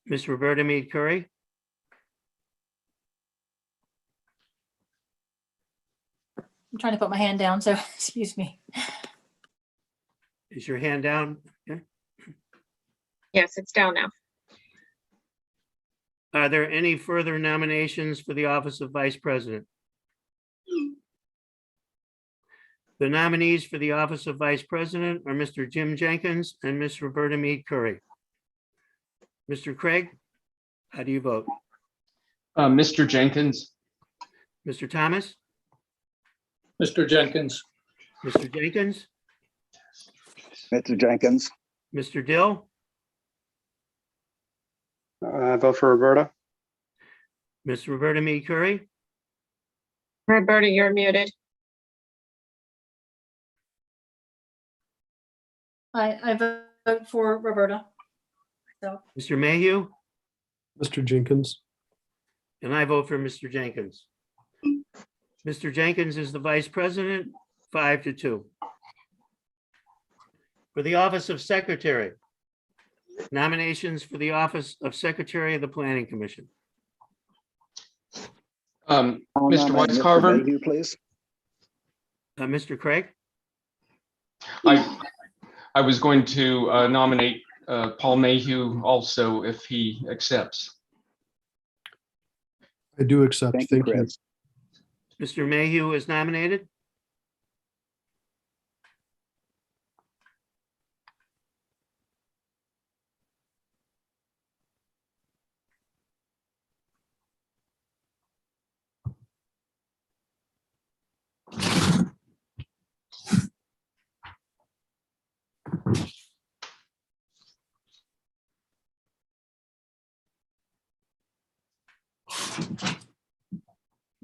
S3: Ms. Roberta Mead Curry.
S5: I'm trying to put my hand down, so excuse me.
S3: Is your hand down? Okay.
S2: Yes, it's down now.
S3: Are there any further nominations for the office of Vice President? The nominees for the office of Vice President are Mr. Jim Jenkins and Ms. Roberta Mead Curry. Mr. Craig, how do you vote?
S4: Mr. Jenkins.
S3: Mr. Thomas?
S6: Mr. Jenkins.
S3: Mr. Jenkins?
S7: Mr. Jenkins.
S3: Mr. Dill?
S1: I vote for Roberta.
S3: Ms. Roberta Mead Curry?
S2: Roberta, you're muted.
S5: I vote for Roberta. So,
S3: Mr. Mayhew?
S8: Mr. Jenkins.
S3: And I vote for Mr. Jenkins. Mr. Jenkins is the Vice President, 5 to 2. For the office of Secretary, nominations for the office of Secretary of the Planning Commission.
S7: I'll
S4: Mr.
S7: nominate Mr.
S4: Weiscarver,
S7: Mayhew, please.
S3: Mr. Craig?
S4: I was going to nominate Paul Mayhew also if he accepts.
S8: I do accept.
S7: Thank you,
S8: Thank you.
S7: Chris.
S3: Mr. Mayhew is nominated.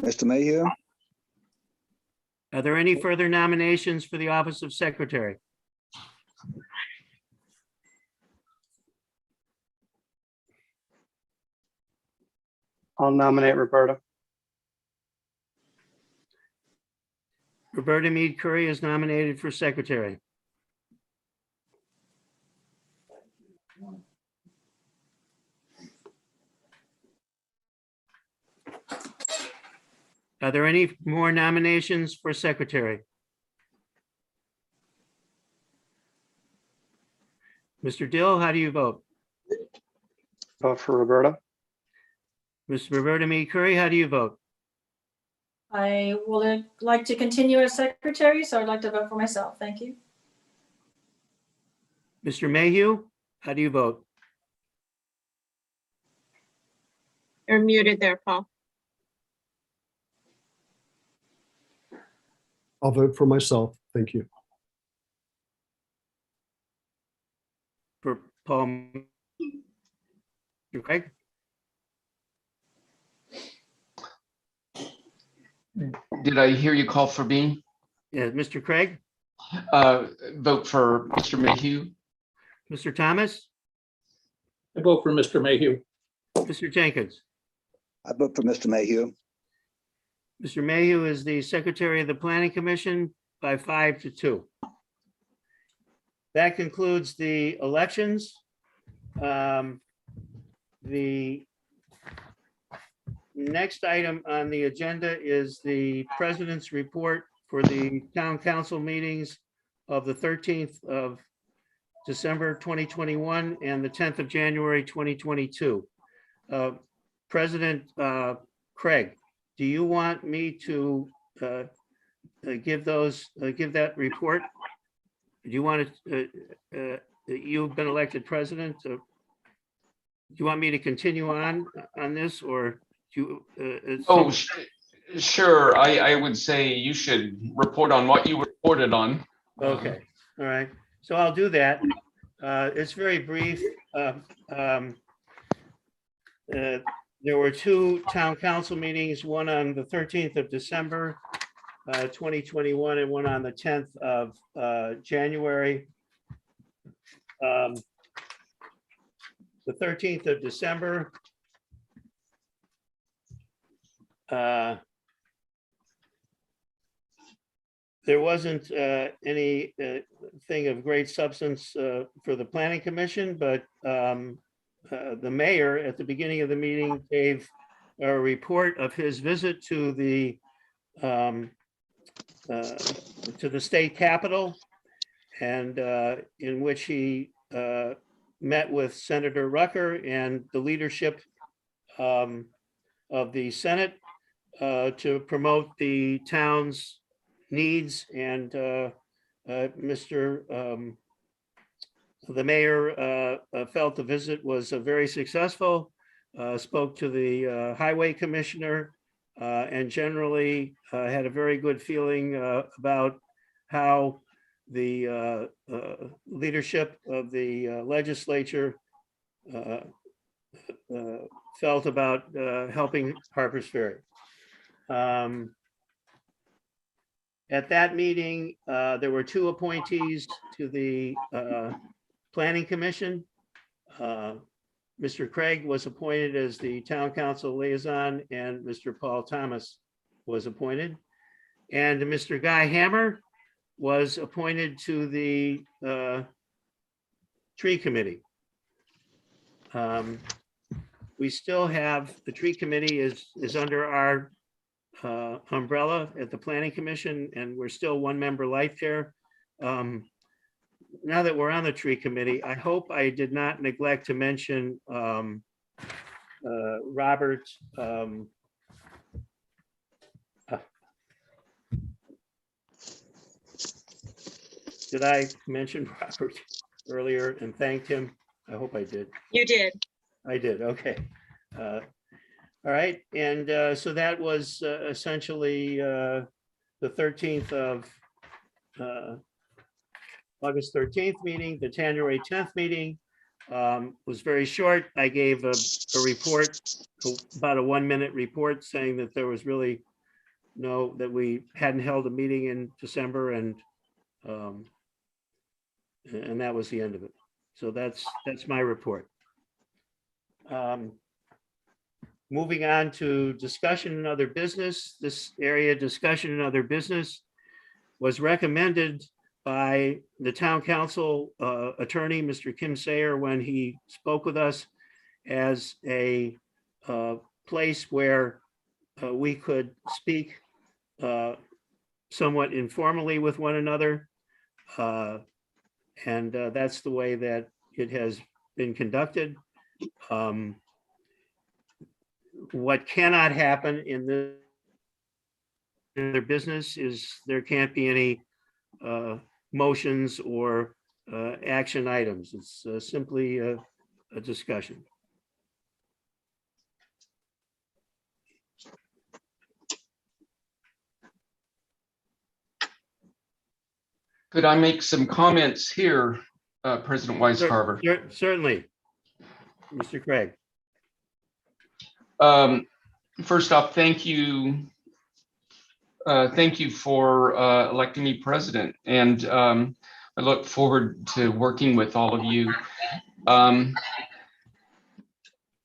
S7: Mr. Mayhew,
S3: Are there any further nominations for the office of secretary?
S1: I'll nominate Roberta.
S3: Roberta Mead Curry is nominated for secretary. Are there any more nominations for secretary? Mr. Dill, how do you vote?
S1: Vote for Roberta.
S3: Ms. Roberta Mead Curry, how do you vote?
S5: I would like to continue as secretary, so I'd like to vote for myself. Thank you.
S3: Mr. Mayhew, how do you vote?
S2: You're muted there, Paul.
S8: I'll vote for myself. Thank you.
S3: For Paul? Mr. Craig?
S4: Did I hear you call for me?
S3: Yeah, Mr. Craig?
S4: Vote for Mr. Mayhew.
S3: Mr. Thomas?
S6: I vote for Mr. Mayhew.
S3: Mr. Jenkins?
S7: I vote for Mr. Mayhew.
S3: Mr. Mayhew is the secretary of the Planning Commission by 5-2. That concludes the elections. The next item on the agenda is the president's report for the town council meetings of the 13th of December 2021 and the 10th of January 2022. President Craig, do you want me to give that report? Do you want to, you've been elected president. Do you want me to continue on this, or do you?
S4: Oh, sure. I would say you should report on what you reported on.
S3: Okay, all right. So I'll do that. It's very brief. There were two town council meetings, one on the 13th of December, 2021, and one on the 10th of January. The 13th of December, there wasn't any thing of great substance for the planning commission, but the mayor at the beginning of the meeting gave a report of his visit to the state capitol, and in which he met with Senator Rucker and the leadership of the Senate to promote the town's needs, and the mayor felt the visit was very successful, spoke to the highway commissioner, and generally had a very good feeling about how the leadership of the legislature felt about helping Harpers Ferry. At that meeting, there were two appointees to the Planning Commission. Mr. Craig was appointed as the town council liaison, and Mr. Paul Thomas was appointed. And Mr. Guy Hammer was appointed to the tree committee. We still have, the tree committee is under our umbrella at the Planning Commission, and we're still one member light there. Now that we're on the tree committee, I hope I did not neglect to mention Robert. Did I mention Robert earlier and thanked him? I hope I did.
S2: You did.
S3: I did, okay. All right, and so that was essentially the 13th of August 13th meeting, the January 10th meeting. was very short. I gave a report, about a 1-minute report saying that there was really that we hadn't held a meeting in December, and that was the end of it. So that's my report. Moving on to discussion and other business. This area, discussion and other business, was recommended by the town council attorney, Mr. Kim Sayer, when he spoke with us, as a place where we could speak somewhat informally with one another. And that's the way that it has been conducted. What cannot happen in their business is there can't be any motions or action items. It's simply a discussion.
S4: Could I make some comments here, President Weiscarver?
S3: Certainly, Mr. Craig.
S4: First off, thank you. Thank you for electing me president, and I look forward to working with all of you. I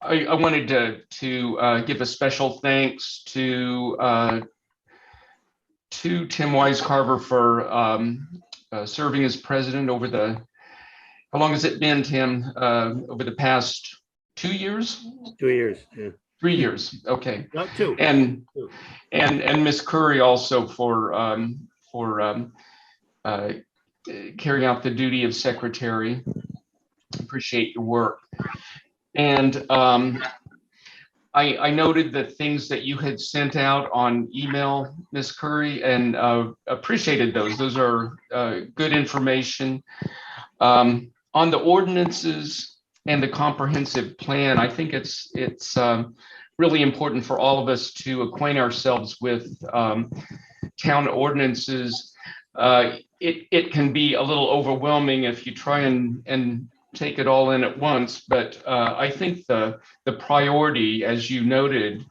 S4: wanted to give a special thanks to Tim Weiscarver for serving as president over how long has it been, Tim? Over the past 2 years?
S3: 2 years, yeah.
S4: 3 years, okay.
S3: Not 2.
S4: And
S3: Two.
S4: and Ms. Curry also for carrying out the duty of secretary. Appreciate your work. And I noted the things that you had sent out on email, Ms. Curry, and appreciated those. Those are good information. On the ordinances and the comprehensive plan, I think it's really important for all of us to acquaint ourselves with town ordinances. It can be a little overwhelming if you try and take it all in at once, but I think the priority, as you noted,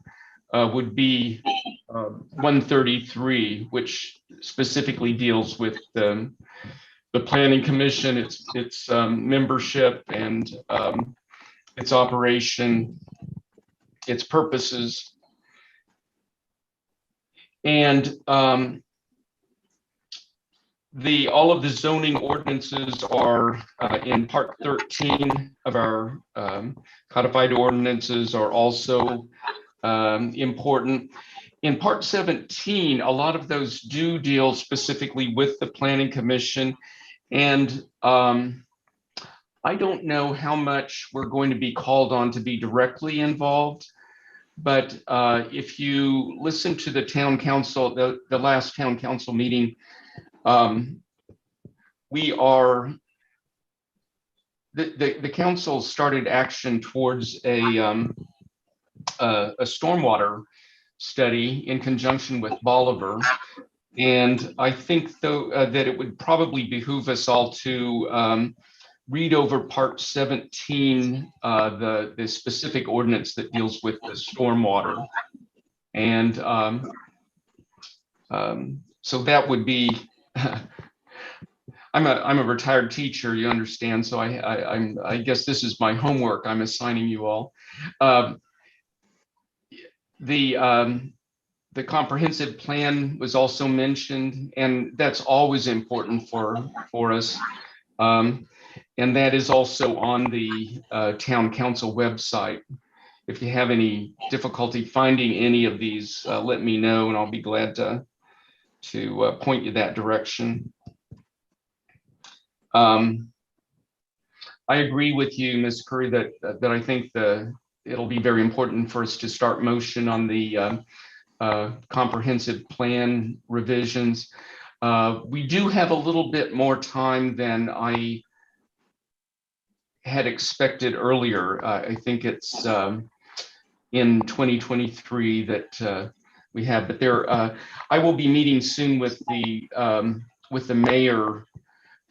S4: would be 133, which specifically deals with the Planning Commission, its membership and its operation, its purposes. And all of the zoning ordinances are in part 13 of our codified ordinances are also important. In part 17, a lot of those do deal specifically with the Planning Commission. And I don't know how much we're going to be called on to be directly involved, but if you listen to the town council, the last town council meeting, the council started action towards a stormwater study in conjunction with Bolivar. And I think though that it would probably behoove us all to read over part 17, the specific ordinance that deals with the stormwater. And so that would be, I'm a retired teacher, you understand. So I guess this is my homework I'm assigning you all. The comprehensive plan was also mentioned, and that's always important for us. And that is also on the town council website. If you have any difficulty finding any of these, let me know, and I'll be glad to point you that direction. I agree with you, Ms. Curry, that I think it'll be very important for us to start motion on the comprehensive plan revisions. We do have a little bit more time than I had expected earlier. I think it's in 2023 that we have, but I will be meeting soon with the mayor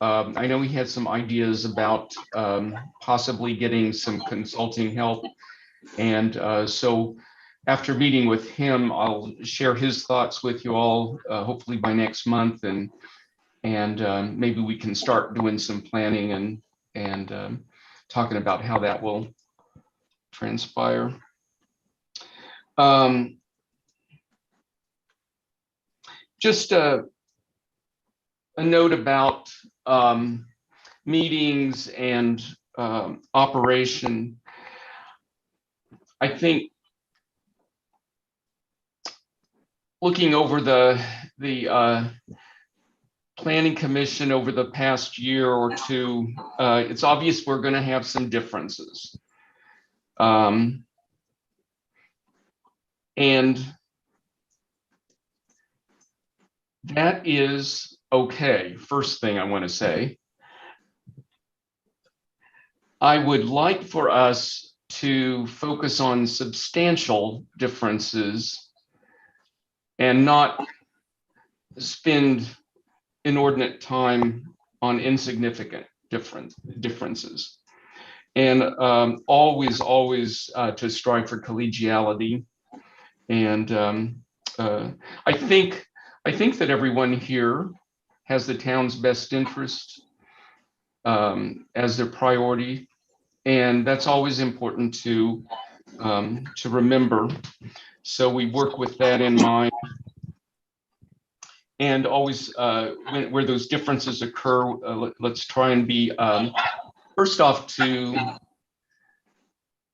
S4: I know he had some ideas about possibly getting some consulting help. And so after meeting with him, I'll share his thoughts with you all, hopefully by next month. And maybe we can start doing some planning and talking about how that will transpire. Just a note about meetings and operation. I think looking over the Planning Commission over the past year or two, it's obvious we're going to have some differences. And that is okay. First thing I want to say, I would like for us to focus on substantial differences and not spend inordinate time on insignificant differences. And always to strive for collegiality. And I think that everyone here has the town's best interest as their priority, and that's always important to remember. So we work with that in mind, and always where those differences occur, let's try and be first off to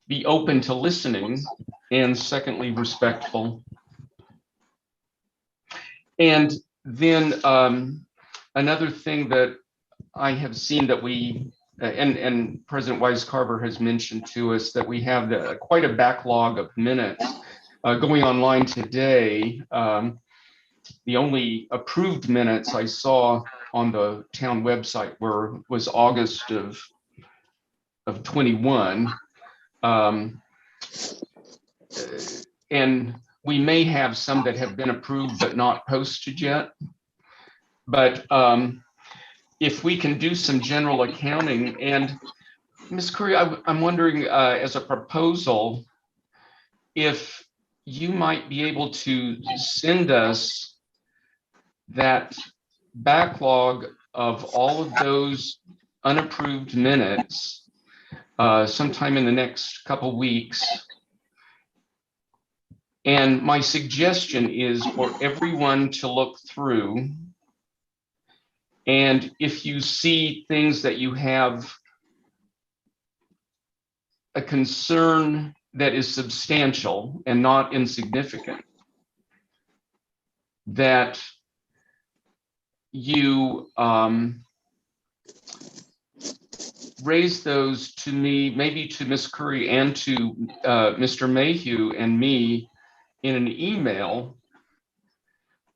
S4: be open to listening, and secondly respectful. And then another thing that I have seen that we, and President Wise-Carver has mentioned to us, that we have quite a backlog of minutes going online today. The only approved minutes I saw on the town website was August of 21. And we may have some that have been approved but not posted yet. But if we can do some general accounting, and Ms. Curry, I'm wondering as a proposal, if you might be able to send us that backlog of all of those unapproved minutes sometime in the next couple weeks. And my suggestion is for everyone to look through, and if you see things that you have a concern that is substantial and not insignificant, that you raise those to me, maybe to Ms. Curry and to Mr. Mayhew and me in an email.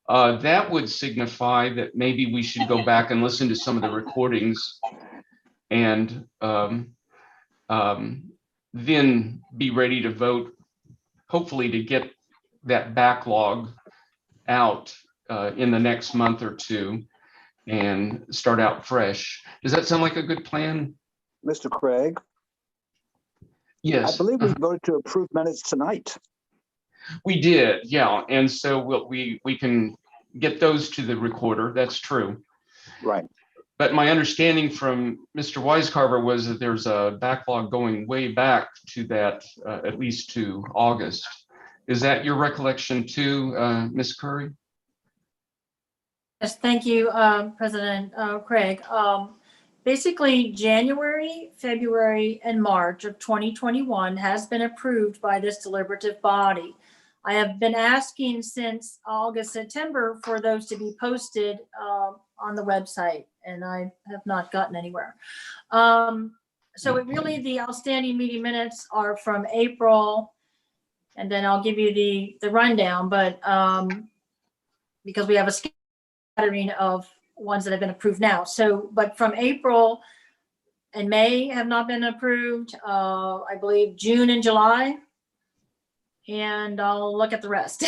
S4: That would signify that maybe we should go back and listen to some of the recordings and then be ready to vote, hopefully to get that backlog out in the next month or two and start out fresh. Does that sound like a good plan?
S7: Mr. Craig,
S4: Yes.
S7: I believe we voted to approve minutes tonight.
S4: We did, yeah. And so we can get those to the recorder. That's true.
S7: Right.
S4: But my understanding from Mr. Wise-Carver was that there's a backlog going way back to that, at least to August. Is that your recollection too, Ms. Curry?
S5: Yes, thank you, President Craig. Basically, January, February, and March of 2021 has been approved by this deliberative body. I have been asking since August, September for those to be posted on the website, and I have not gotten anywhere. So it really, the outstanding meeting minutes are from April, and then I'll give you the rundown, but because we have a scattering of ones that have been approved now. So, but from April and May have not been approved. I believe June and July, and I'll look at the rest.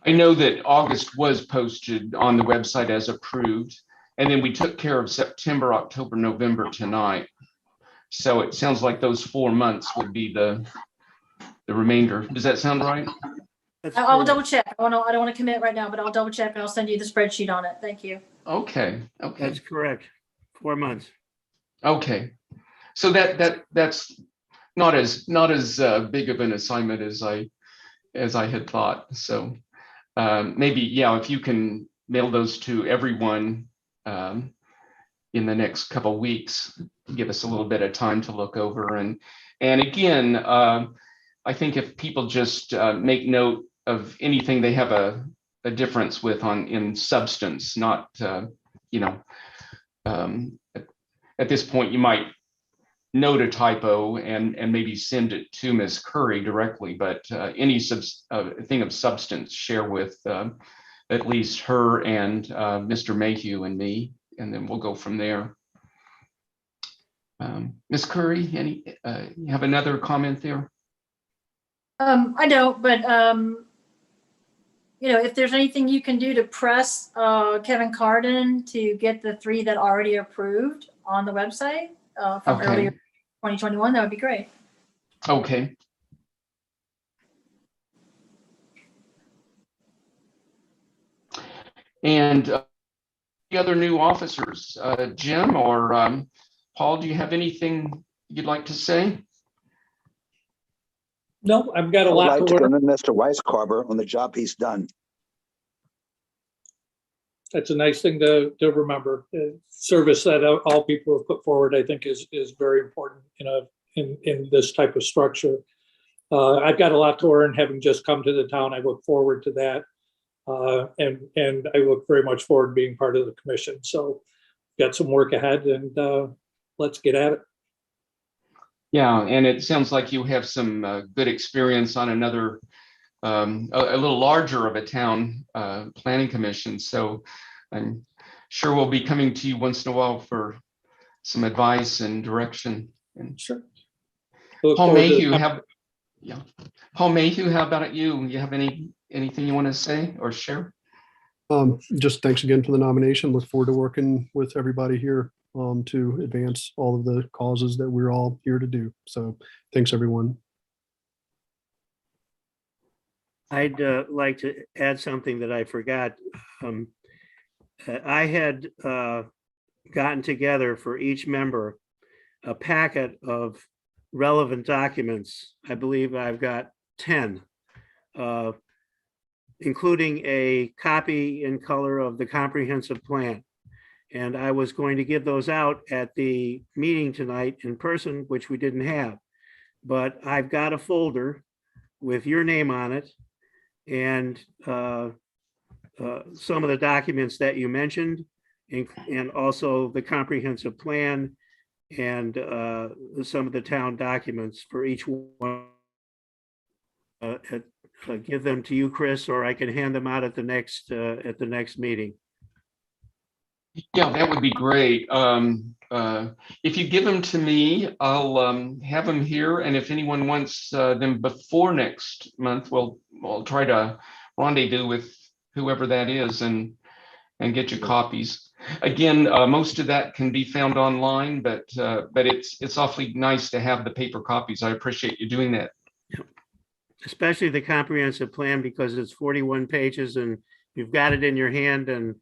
S4: I know that August was posted on the website as approved. And then we took care of September, October, November tonight. So it sounds like those 4 months would be the remainder. Does that sound right?
S3: That's
S5: I'll
S3: correct.
S5: double check. I don't want to commit right now, but I'll double check and I'll send you the spreadsheet on it. Thank you.
S4: Okay, okay,
S3: That's correct. 4 months.
S4: okay. So that's not as big of an assignment as I had thought. So maybe, yeah, if you can mail those to everyone in the next couple weeks, give us a little bit of time to look over. And again, I think if people just make note of anything they have a difference with in substance, not, at this point, you might note a typo and maybe send it to Ms. Curry directly, but any thing of substance, share with at least her and Mr. Mayhew and me, and then we'll go from there. Ms. Curry, you have another comment there?
S5: I don't, but if there's anything you can do to press Kevin Carden to get the 3 that already approved on the website from
S4: Okay.
S5: earlier 2021, that would be great.
S4: Okay. And the other new officers, Jim or Paul, do you have anything you'd like to say?
S6: No, I've got
S7: I
S6: a
S7: would
S6: lot
S7: like
S6: to
S7: to
S6: learn.
S7: commend Mr. Weiscarver on the job he's done.
S6: That's a nice thing to remember. Service that all people have put forward, I think, is very important in this type of structure. I've got a lot to learn, having just come to the town. I look forward to that, and I look very much forward to being part of the commission. So, got some work ahead, and let's get at it.
S4: Yeah, and it sounds like you have some good experience on another, a little larger of a town planning commission. So I'm sure we'll be coming to you once in a while for some advice and direction. And
S6: Sure. Look
S4: Paul
S6: forward to
S4: Mayhew,
S6: the-
S4: Paul Mayhew, how about you? You have anything you want to say or share?
S8: Just thanks again for the nomination. Look forward to working with everybody here to advance all of the causes that we're all here to do. So thanks, everyone.
S3: I'd like to add something that I forgot. I had gotten together for each member a packet of relevant documents. I believe I've got 10, including a copy in color of the comprehensive plan. And I was going to give those out at the meeting tonight in person, which we didn't have. But I've got a folder with your name on it and some of the documents that you mentioned, and also the comprehensive plan and some of the town documents for each one. Give them to you, Chris, or I can hand them out at the next meeting.
S4: Yeah, that would be great. If you give them to me, I'll have them here. And if anyone wants them before next month, we'll try to rendezvous with whoever that is and get you copies. Again, most of that can be found online, but it's awfully nice to have the paper copies. I appreciate you doing that.
S3: Especially the comprehensive plan, because it's 41 pages and you've got it in your hand, and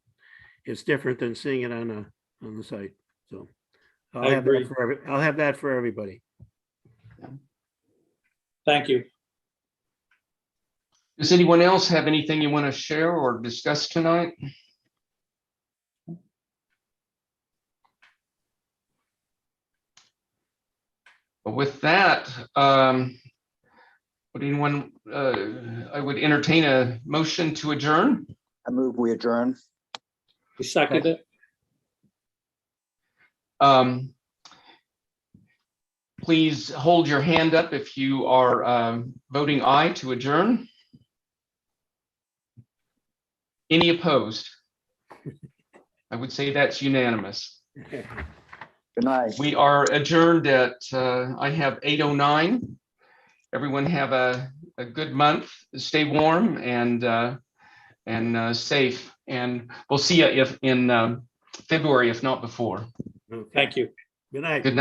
S3: it's different than seeing it on the site. So I'll have that for everybody.
S6: Thank you.
S4: Does anyone else have anything you want to share or discuss tonight? With that, would anyone, I would entertain a motion to adjourn.
S7: I move we adjourn.
S6: You second it?
S4: Please hold your hand up if you are voting aye to adjourn. Any opposed? I would say that's unanimous.
S7: Good night.
S4: We are adjourned at, I have 8:09. Everyone have a good month. Stay warm and safe. And we'll see you in February, if not before.
S3: Okay.
S6: Thank you.
S3: Good night.
S4: Good night.